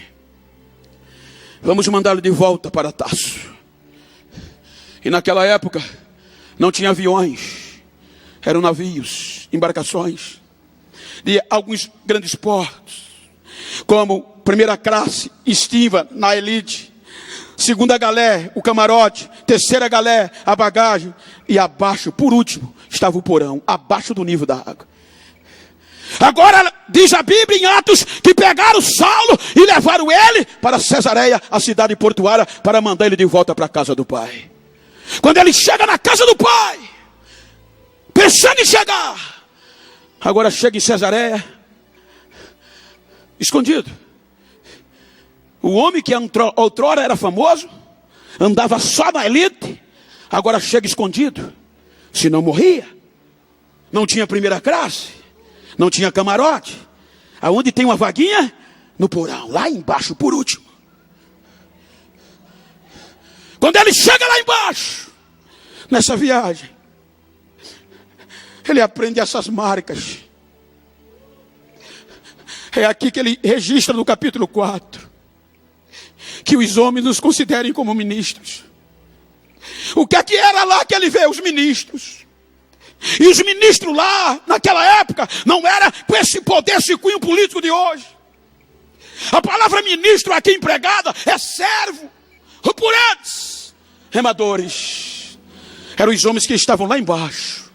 Vamos mandá-lo de volta para Tarso. E naquela época não tinha aviões, eram navios, embarcações de alguns grandes portos, como primeira classe estiva na elite, segunda galé, o camarote, terceira galé, a bagagem, e abaixo, por último, estava o porão, abaixo do nível da água. Agora diz a Bíblia em Atos que pegaram Saulo e levaram ele para Cesareia, a cidade portuária, para mandar ele de volta para a casa do pai. Quando ele chega na casa do pai, pensando em chegar, agora chega em Cesareia, escondido. O homem que outrora era famoso, andava só na elite, agora chega escondido. Se não morria, não tinha primeira classe, não tinha camarote. Aonde tem uma vaguinha? No porão, lá embaixo, por último. Quando ele chega lá embaixo, nessa viagem, ele aprende essas marcas. É aqui que ele registra no capítulo 4, que os homens nos considerem como ministros. O que é que era lá que ele vê? Os ministros. E os ministros lá, naquela época, não era com esse poder, esse cunho político de hoje. A palavra ministro aqui empregada é servo, rupurantes, remadores. Eram os homens que estavam lá embaixo,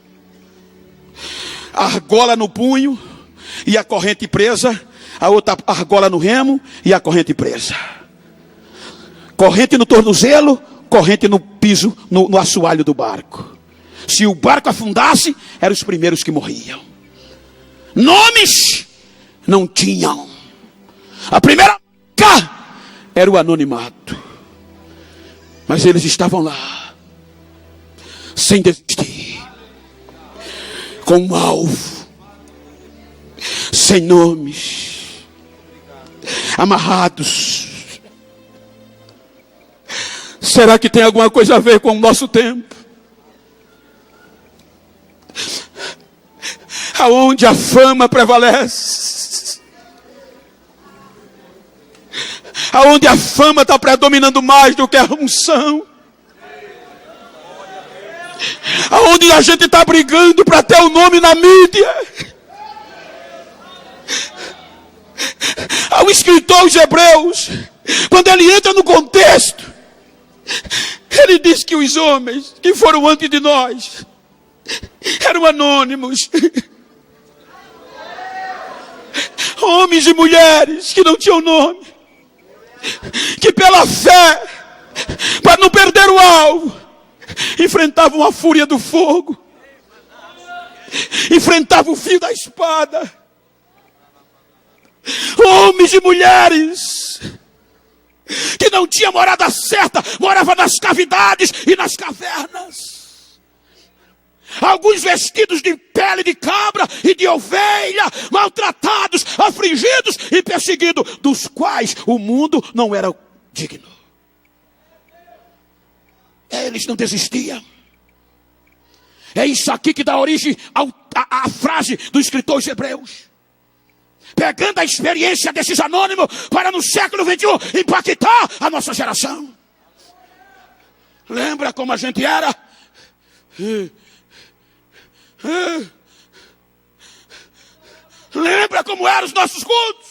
a argola no punho e a corrente presa, a outra argola no remo e a corrente presa. corrente no tornozelo, corrente no piso, no assoalho do barco. Se o barco afundasse, eram os primeiros que morriam. Nomes não tinham. A primeira era o anonimato. Mas eles estavam lá, sem desistir, com um alvo, sem nomes, amarrados. Será que tem alguma coisa a ver com o nosso tempo? Aonde a fama prevalece, aonde a fama está predominando mais do que a unção, aonde a gente está brigando para ter o nome na mídia. Ao escritor aos Hebreus, quando ele entra no contexto, ele diz que os homens que foram antes de nós eram anônimos, homens e mulheres que não tinham nome, que pela fé, para não perder o alvo, enfrentavam a fúria do fogo, enfrentavam o fio da espada. Homens e mulheres que não tinham morada certa, moravam nas cavidades e nas cavernas. Alguns vestidos de pele de cabra e de ovelha, maltratados, afligidos e perseguidos, dos quais o mundo não era digno. Eles não desistiam. É isso aqui que dá origem à frase do escritor aos Hebreus. Pegando a experiência desses anônimos para no século XXI impactar a nossa geração. Lembra como a gente era? Lembra como eram os nossos cultos?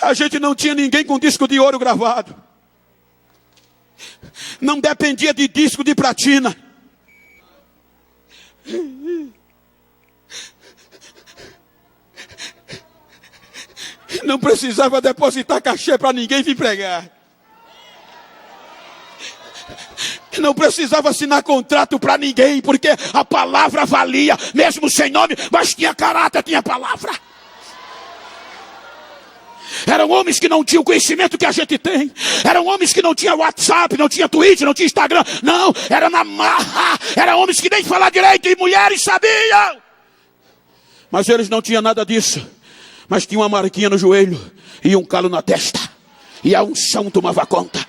A gente não tinha ninguém com disco de ouro gravado. Não dependia de disco de platina. Não precisava depositar cachê para ninguém vir pregar. Não precisava assinar contrato para ninguém, porque a palavra valia, mesmo sem nome, mas tinha caráter, tinha palavra. Eram homens que não tinham o conhecimento que a gente tem. Eram homens que não tinham WhatsApp, não tinha Twitter, não tinha Instagram. Não, era na marra. Eram homens que nem falar direito e mulheres sabiam. Mas eles não tinham nada disso. Mas tinha uma marquinha no joelho e um calo na testa. E a unção tomava conta.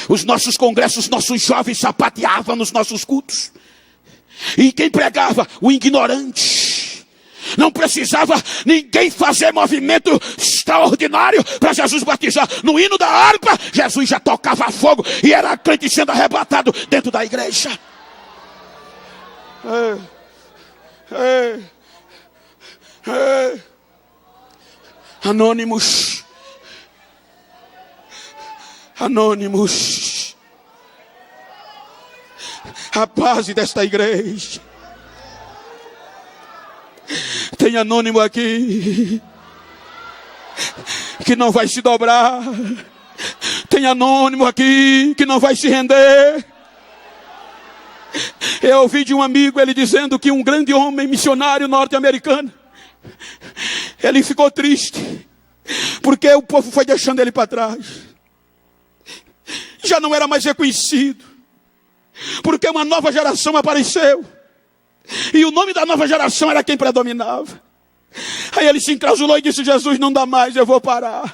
Os nossos congressos, nossos jovens sapateavam nos nossos cultos. E quem pregava? O ignorante. Não precisava ninguém fazer movimento extraordinário para Jesus batizar. No hino da harpa, Jesus já tocava fogo e era crente sendo arrebatado dentro da igreja. Anônimos. Anônimos. A base desta igreja. Tem anônimo aqui que não vai se dobrar. Tem anônimo aqui que não vai se render. Eu ouvi de um amigo ele dizendo que um grande homem missionário norte-americano, ele ficou triste porque o povo foi deixando ele para trás. Já não era mais reconhecido, porque uma nova geração apareceu. E o nome da nova geração era quem predominava. Aí ele se encrausulou e disse: Jesus, não dá mais, eu vou parar.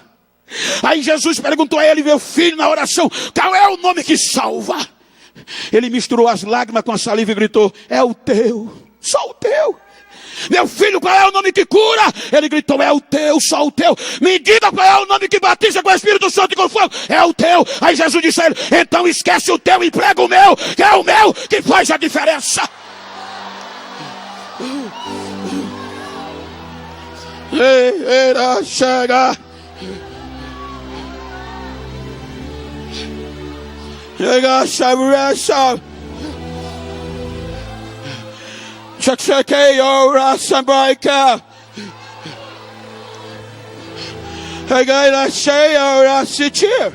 Aí Jesus perguntou a ele, meu filho, na oração: qual é o nome que salva? Ele misturou as lágrimas com a saliva e gritou: é o teu, só o teu. Meu filho, qual é o nome que cura? Ele gritou: é o teu, só o teu. Me diga qual é o nome que batiza com o Espírito Santo e com fogo? É o teu. Aí Jesus disse a ele: então esquece o teu e prega o meu, que é o meu que faz a diferença. Era chega. Chega, chega. Chequei ora sambaika. Again, say, I sit here.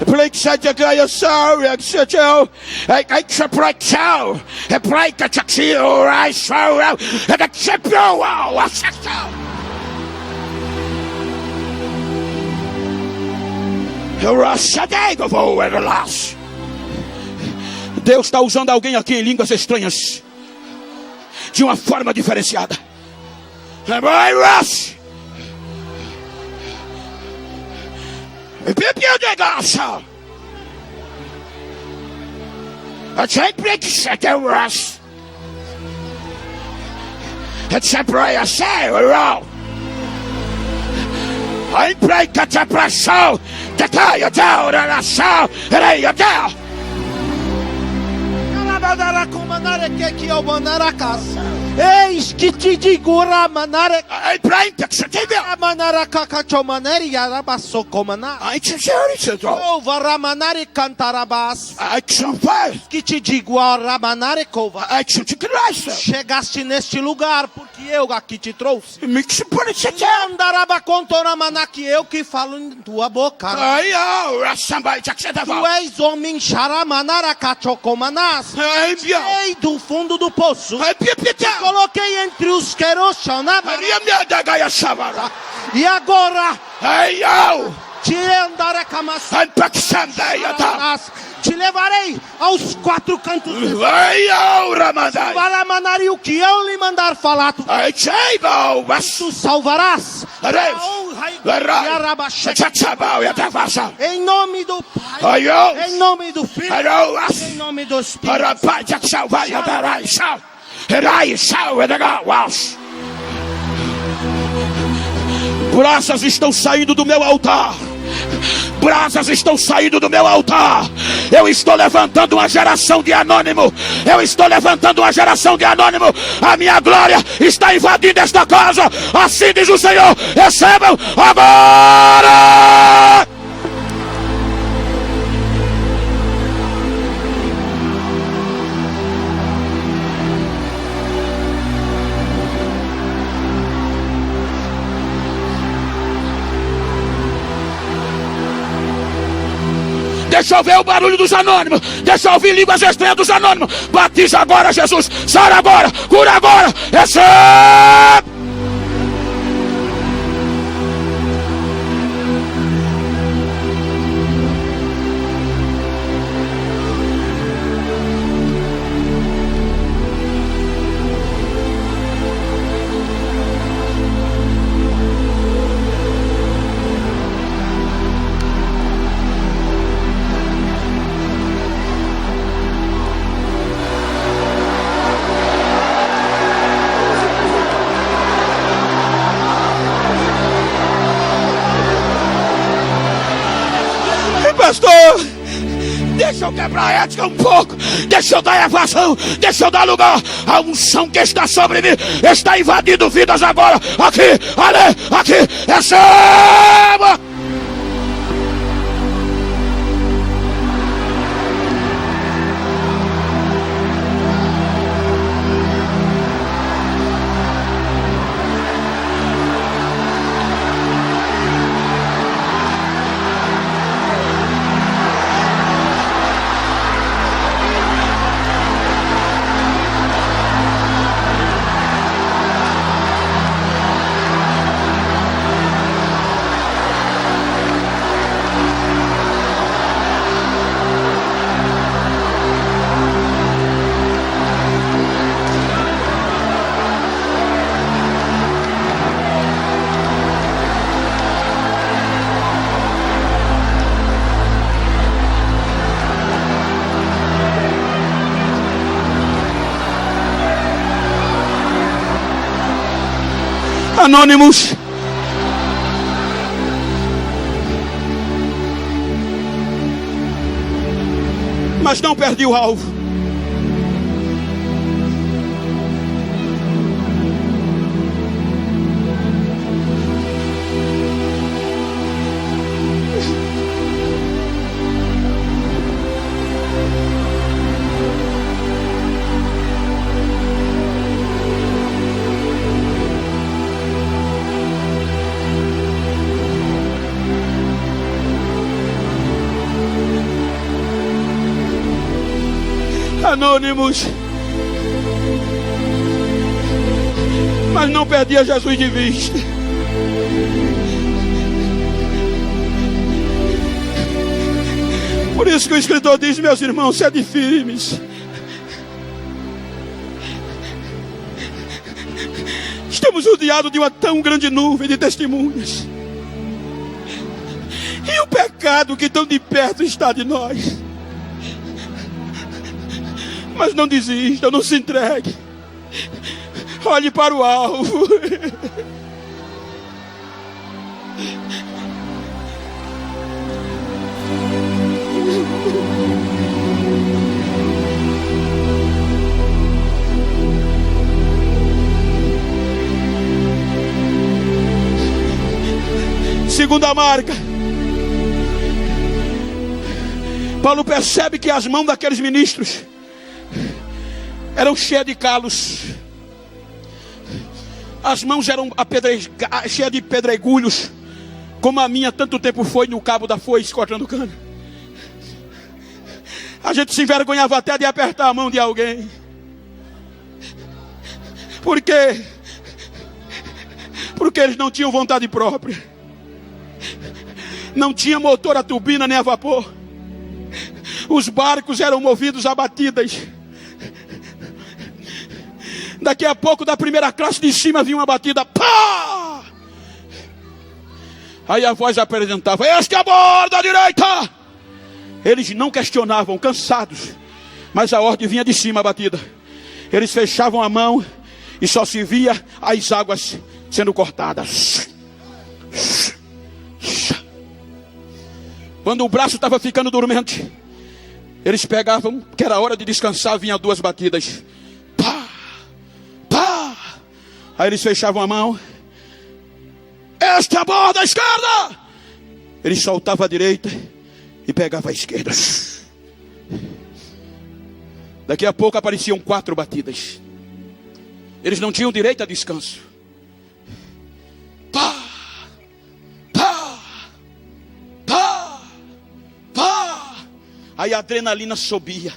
Please say to God, sorry, I sit here. I break down. I break the taxi, or I show out. And I chip you out. I sit down. Deus está usando alguém aqui em línguas estranhas de uma forma diferenciada. I break the depression, the tire down, and I shout, and I down. Eis que te digo, Ramanare. I break the Sativa. Ramanara Kakachomaneri, Yarabasokomana. I sincerity to Ova Ramanare Cantarabas. I confess. Que te digo, Ramanare Kova. I te graça. Chegaste neste lugar porque eu aqui te trouxe. Mix por isso. Andaraba contoramana que eu que falo em tua boca. Ai, somebody Tu és homem charamanara cachocomanas. Ei do fundo do poço. Coloquei entre os queroxonaba. E agora te andará camaço. Te levarei aos quatro cantos. Para mandaria o que eu lhe mandar falar. Tu salvarás. Em nome do Pai, em nome do Filho, em nome do Espírito. Brasas estão saindo do meu altar. Brasas estão saindo do meu altar. Eu estou levantando uma geração de anônimo. Eu estou levantando uma geração de anônimo. A minha glória está invadindo esta casa. Assim diz o Senhor. Recebam agora. Deixa eu ver o barulho dos anônimos. Deixa eu ouvir línguas estranhas dos anônimos. Batiza agora, Jesus. Sara agora. Cura agora. Recebe. Pastor, deixa eu quebrar a ética um pouco. Deixa eu dar evasão. Deixa eu dar lugar. A unção que está sobre mim está invadindo vidas agora. Aqui, ali, aqui. Receba. Anônimos. Mas não perdi o alvo. anônimos, mas não perdia Jesus de vista. Por isso que o escritor diz: meus irmãos, sede firmes. Estamos rodeados de uma tão grande nuvem de testemunhas. E o pecado que tão de perto está de nós. Mas não desista, não se entregue. Olhe para o alvo. Segunda marca. Paulo percebe que as mãos daqueles ministros eram cheias de calos. As mãos eram cheias de pedregulhos, como a minha tanto tempo foi no cabo da foice cortando cana. A gente se envergonhava até de apertar a mão de alguém. Por quê? Porque eles não tinham vontade própria. Não tinha motor a turbina nem a vapor. Os barcos eram movidos a batidas. Daqui a pouco, da primeira classe de cima, vinha uma batida. Pá! Aí a voz apresentava: este é a borda direita. Eles não questionavam, cansados, mas a ordem vinha de cima, a batida. Eles fechavam a mão e só se via as águas sendo cortadas. Quando o braço estava ficando dormente, eles pegavam, que era hora de descansar, vinha duas batidas. Pá, pá. Aí eles fechavam a mão. Esta é a borda esquerda. Eles soltavam a direita e pegavam a esquerda. Daqui a pouco apareciam 4 batidas. Eles não tinham direito a descanso. Pá, pá, pá, pá. Aí a adrenalina subia.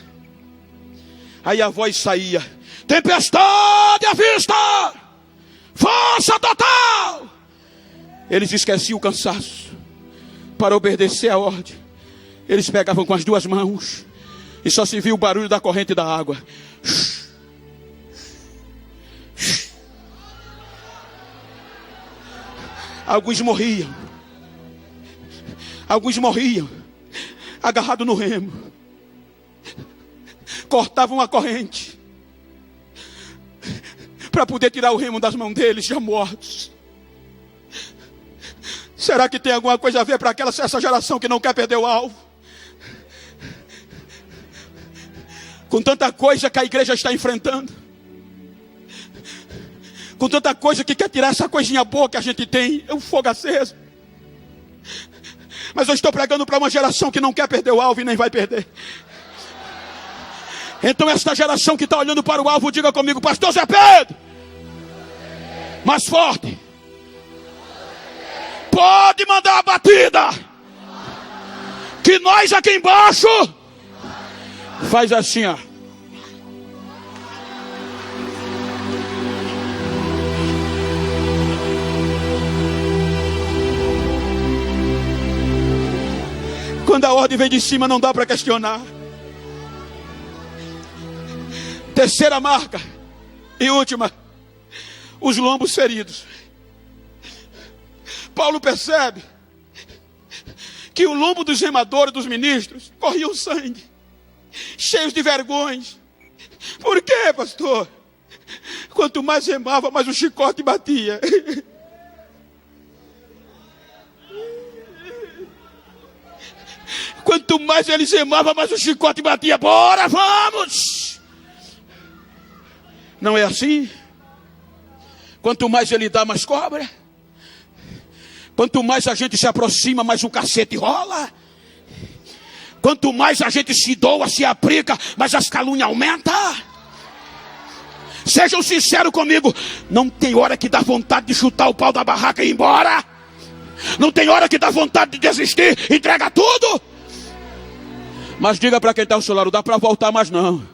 Aí a voz saía: tempestade à vista, força total. Eles esqueciam o cansaço para obedecer a ordem. Eles pegavam com as 2 mãos e só se via o barulho da corrente da água. Alguns morriam. Alguns morriam agarrados no remo. Cortavam a corrente para poder tirar o remo das mãos deles, já mortos. Será que tem alguma coisa a ver para essa geração que não quer perder o alvo? Com tanta coisa que a igreja está enfrentando, com tanta coisa que quer tirar essa coisinha boa que a gente tem, o fogo aceso. Mas eu estou pregando para uma geração que não quer perder o alvo e nem vai perder. Então esta geração que está olhando para o alvo, diga comigo: pastor Zé Pedro, mais forte. Pode mandar a batida, que nós aqui embaixo faz assim, ó. Quando a ordem vem de cima, não dá para questionar. Terceira marca e última: os lombos feridos. Paulo percebe que o lombo dos remadores, dos ministros, corria o sangue, cheios de vergonhas. Por quê, pastor? Quanto mais remava, mais o chicote batia. Quanto mais eles remavam, mais o chicote batia. Bora, vamos! Não é assim? Quanto mais ele dá, mais cobra. Quanto mais a gente se aproxima, mais o cacete rola. Quanto mais a gente se doa, se aplica, mais as calúnias aumentam. Sejam sinceros comigo: não tem hora que dá vontade de chutar o pau da barraca e ir embora. Não tem hora que dá vontade de desistir, entrega tudo. Mas diga para quem está ao seu lado: dá para voltar, mas não.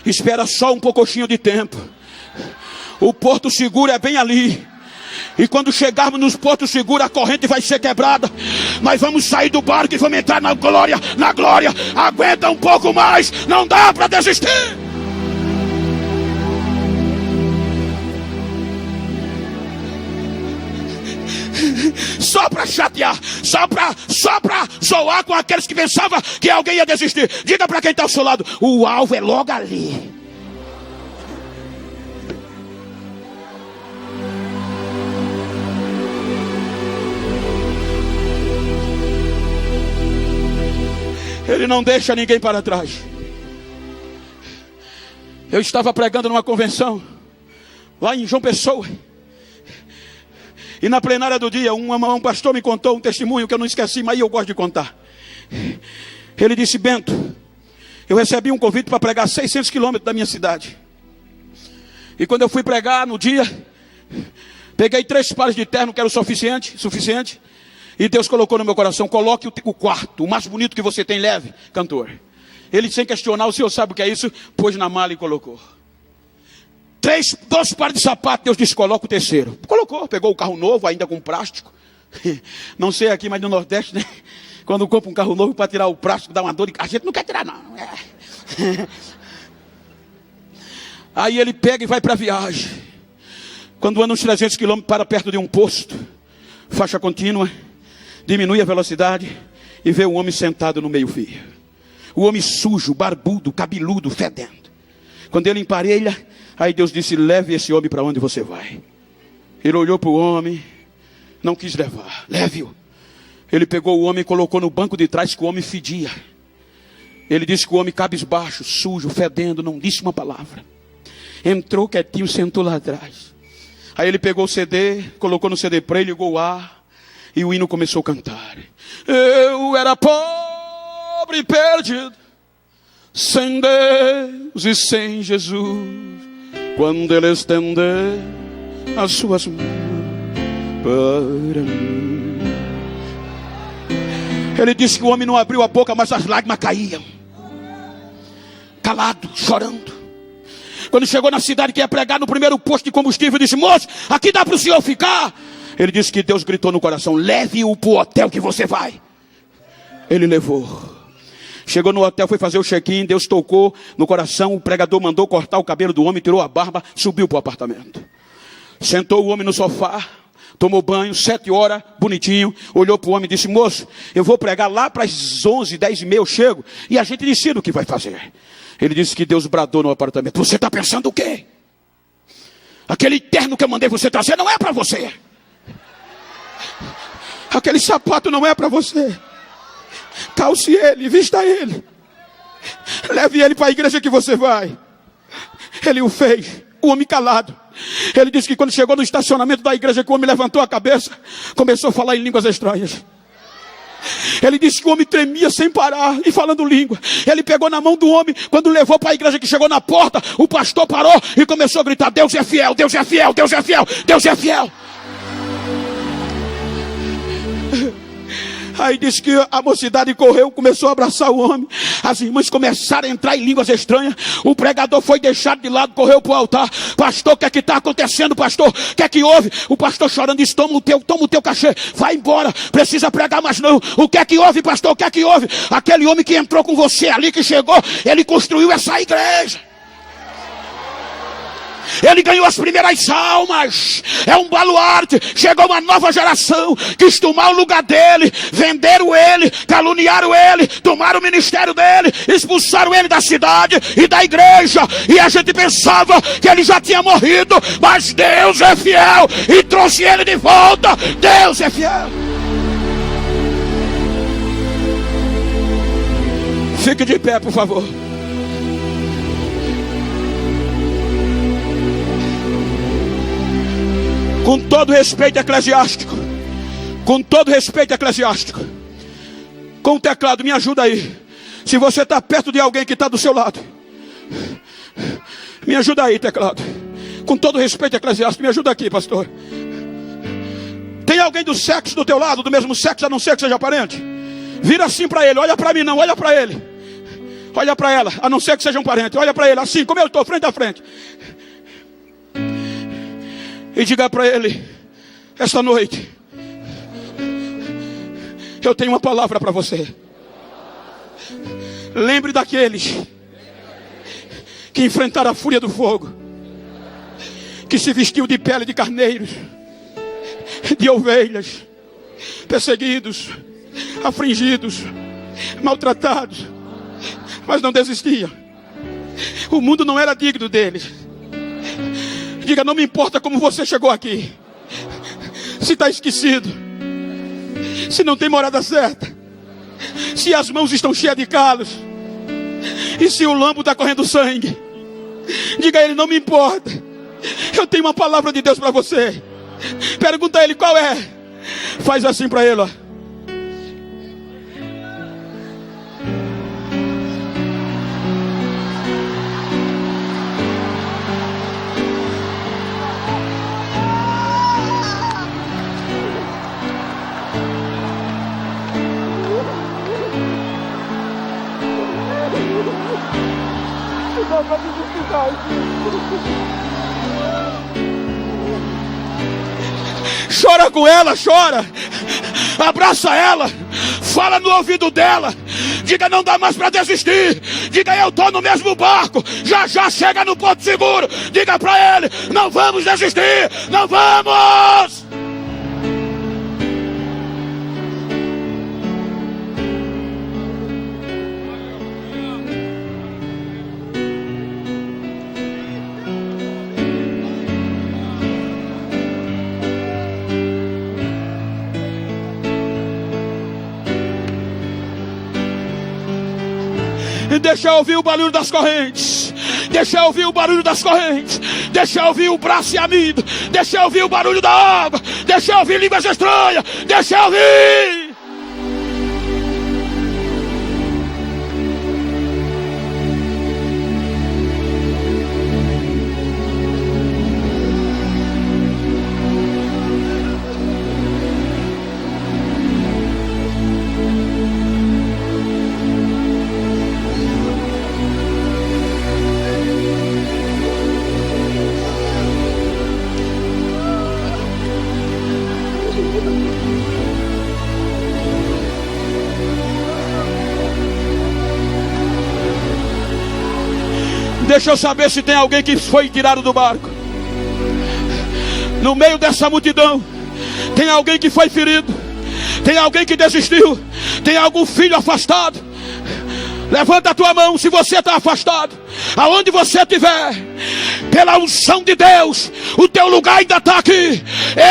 Espera só um pouquinho de tempo. O porto seguro é bem ali. E quando chegarmos nos portos seguros, a corrente vai ser quebrada. Nós vamos sair do barco e vamos entrar na glória, na glória. Aguenta um pouco mais, não dá para desistir. Só para chatear, só para zoar com aqueles que pensavam que alguém ia desistir. Diga para quem está ao seu lado, o alvo é logo ali. Ele não deixa ninguém para trás. Eu estava pregando numa convenção lá em João Pessoa. E na plenária do dia, um pastor me contou um testemunho que eu não esqueci, mas eu gosto de contar. Ele disse: Bento, eu recebi um convite para pregar 600 quilômetros da minha cidade. E quando eu fui pregar no dia, peguei 3 pares de terno, que era o suficiente. E Deus colocou no meu coração: coloque o quarto, o mais bonito que você tem, leve, cantor. Ele, sem questionar, o senhor sabe o que é isso? Pôs na mala e colocou. 2 pares de sapato, Deus disse: coloca o terceiro. Colocou, pegou o carro novo, ainda com plástico. Não sei aqui, mas no Nordeste, né? Quando compra um carro novo para tirar o plástico, dá uma dor de... A gente não quer tirar, não. Aí ele pega e vai para a viagem. Quando anda uns 300 quilômetros, para perto de um posto, faixa contínua, diminui a velocidade e vê um homem sentado no meio-fio. O homem sujo, barbudo, cabeludo, fedendo. Quando ele emparelha, aí Deus disse: leve esse homem para onde você vai. Ele olhou para o homem, não quis levar. Leve-o. Ele pegou o homem e colocou no banco de trás, que o homem fedia. Ele disse que o homem cabisbaixo, sujo, fedendo, não disse uma palavra. Entrou quietinho, sentou lá atrás. Aí ele pegou o CD, colocou no CD play, ligou o ar. E o hino começou a cantar. Eu era pobre e perdido, sem Deus e sem Jesus, quando Ele estender as suas mãos para mim. Ele disse que o homem não abriu a boca, mas as lágrimas caíam. Calado, chorando. Quando chegou na cidade que ia pregar, no primeiro posto de combustível, disse: moço, aqui dá para o senhor ficar? Ele disse que Deus gritou no coração: leve-o para o hotel que você vai. Ele levou. Chegou no hotel, foi fazer o check-in. Deus tocou no coração. O pregador mandou cortar o cabelo do homem, tirou a barba, subiu para o apartamento. Sentou o homem no sofá, tomou banho, 7 horas, bonitinho. Olhou para o homem e disse: moço, eu vou pregar lá para as 11, 10h30 eu chego. E a gente decide o que vai fazer. Ele disse que Deus bradou no apartamento: você está pensando o quê? Aquele terno que eu mandei você trazer não é para você. Aquele sapato não é para você. Calce ele, vista ele. Leve ele para a igreja que você vai. Ele o fez. O homem calado. Ele disse que quando chegou no estacionamento da igreja, que o homem levantou a cabeça, começou a falar em línguas estranhas. Ele disse que o homem tremia sem parar e falando língua. Ele pegou na mão do homem. Quando levou para a igreja, que chegou na porta, o pastor parou e começou a gritar: Deus é fiel, Deus é fiel, Deus é fiel, Deus é fiel. Aí disse que a mocidade correu, começou a abraçar o homem. As irmãs começaram a entrar em línguas estranhas. O pregador foi deixado de lado, correu para o altar. Pastor, o que é que está acontecendo, pastor? O que é que houve? O pastor chorando disse: toma o teu cachê, vai embora, precisa pregar mais não. O que é que houve, pastor? O que é que houve? Aquele homem que entrou com você ali, que chegou, ele construiu essa igreja. Ele ganhou as primeiras almas. É um baluarte. Chegou uma nova geração. Quis tomar o lugar dele. Venderam ele. Caluniaram ele. Tomaram o ministério dele. Expulsaram ele da cidade e da igreja. E a gente pensava que ele já tinha morrido. Mas Deus é fiel e trouxe ele de volta. Deus é fiel. Fique de pé, por favor. Com todo respeito eclesiástico. Com todo respeito eclesiástico. Com o teclado, me ajuda aí. Se você está perto de alguém que está do seu lado, me ajuda aí, teclado. Com todo respeito eclesiástico, me ajuda aqui, pastor. Tem alguém do sexo do teu lado, do mesmo sexo, a não ser que seja parente? Vira assim para ele, olha para mim não, olha para ele. Olha para ela, a não ser que seja um parente. Olha para ele assim, como eu estou, frente a frente. E diga para ele: esta noite eu tenho uma palavra para você. Lembre daqueles que enfrentaram a fúria do fogo, que se vestiu de pele de carneiros, de ovelhas, perseguidos, afligidos, maltratados, mas não desistiam. O mundo não era digno deles. Diga: não me importa como você chegou aqui, se está esquecido, se não tem morada certa, se as mãos estão cheias de calos, e se o lombo está correndo sangue. Diga a ele: não me importa, eu tenho uma palavra de Deus para você. Pergunta a ele qual é. Faz assim para ele, ó. Chora com ela, chora. Abraça ela. Fala no ouvido dela. Diga: não dá mais para desistir. Diga: eu estou no mesmo barco. Já já chega no porto seguro. Diga para ele: não vamos desistir. Não vamos. Deixa eu ouvir o barulho das correntes. Deixa eu ouvir o barulho das correntes. Deixa eu ouvir o braço e amido. Deixa eu ouvir o barulho da água. Deixa eu ouvir línguas estranhas. Deixa eu ouvir. Deixa eu saber se tem alguém que foi tirado do barco. No meio dessa multidão, tem alguém que foi ferido. Tem alguém que desistiu. Tem algum filho afastado. Levanta a tua mão se você está afastado. Aonde você estiver, pela unção de Deus, o teu lugar ainda está aqui.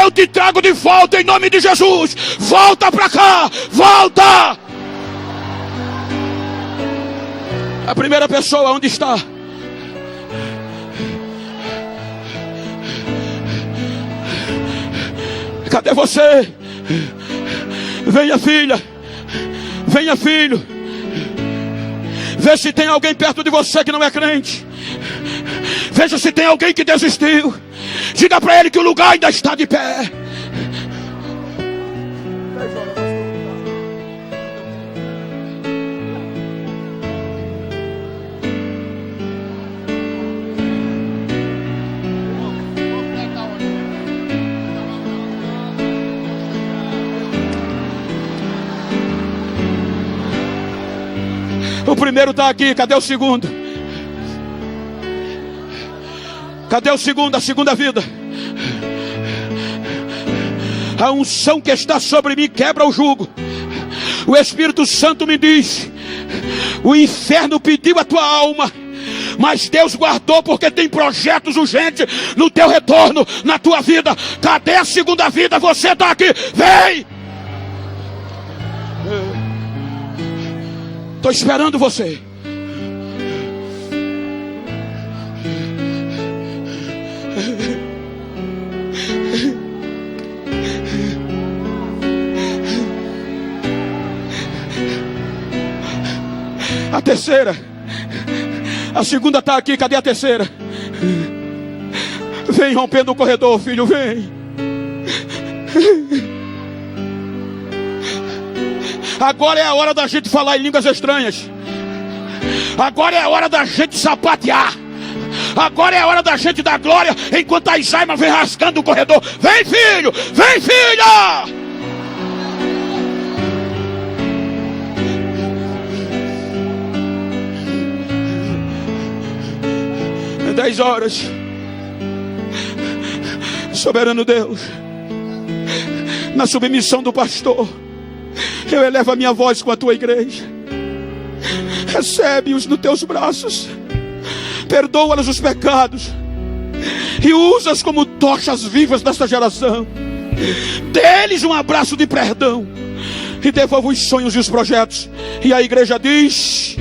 Eu te trago de volta em nome de Jesus. Volta para cá, volta. A primeira pessoa, onde está? Cadê você? Venha, filha. Venha, filho. Vê se tem alguém perto de você que não é crente. Veja se tem alguém que desistiu. Diga para ele que o lugar ainda está de pé. O primeiro está aqui, cadê o segundo? Cadê o segundo, a segunda vida? A unção que está sobre mim quebra o jugo. O Espírito Santo me diz: o inferno pediu a tua alma, mas Deus guardou, porque tem projetos urgentes no teu retorno, na tua vida. Cadê a segunda vida? Você está aqui, vem! Estou esperando você. A terceira. A segunda está aqui, cadê a terceira? Vem rompendo o corredor, filho, vem. Agora é a hora da gente falar em línguas estranhas. Agora é a hora da gente sapatear. Agora é a hora da gente dar glória, enquanto a Isaima vem rasgando o corredor. Vem, filho! Vem, filha! É 10 horas. Soberano Deus, na submissão do pastor, eu elevo a minha voz com a tua igreja. Recebe-os nos teus braços, perdoa-lhes os pecados e usa-os como tochas vivas desta geração. Dê-lhes um abraço de perdão e devolva os sonhos e os projetos. E a igreja diz...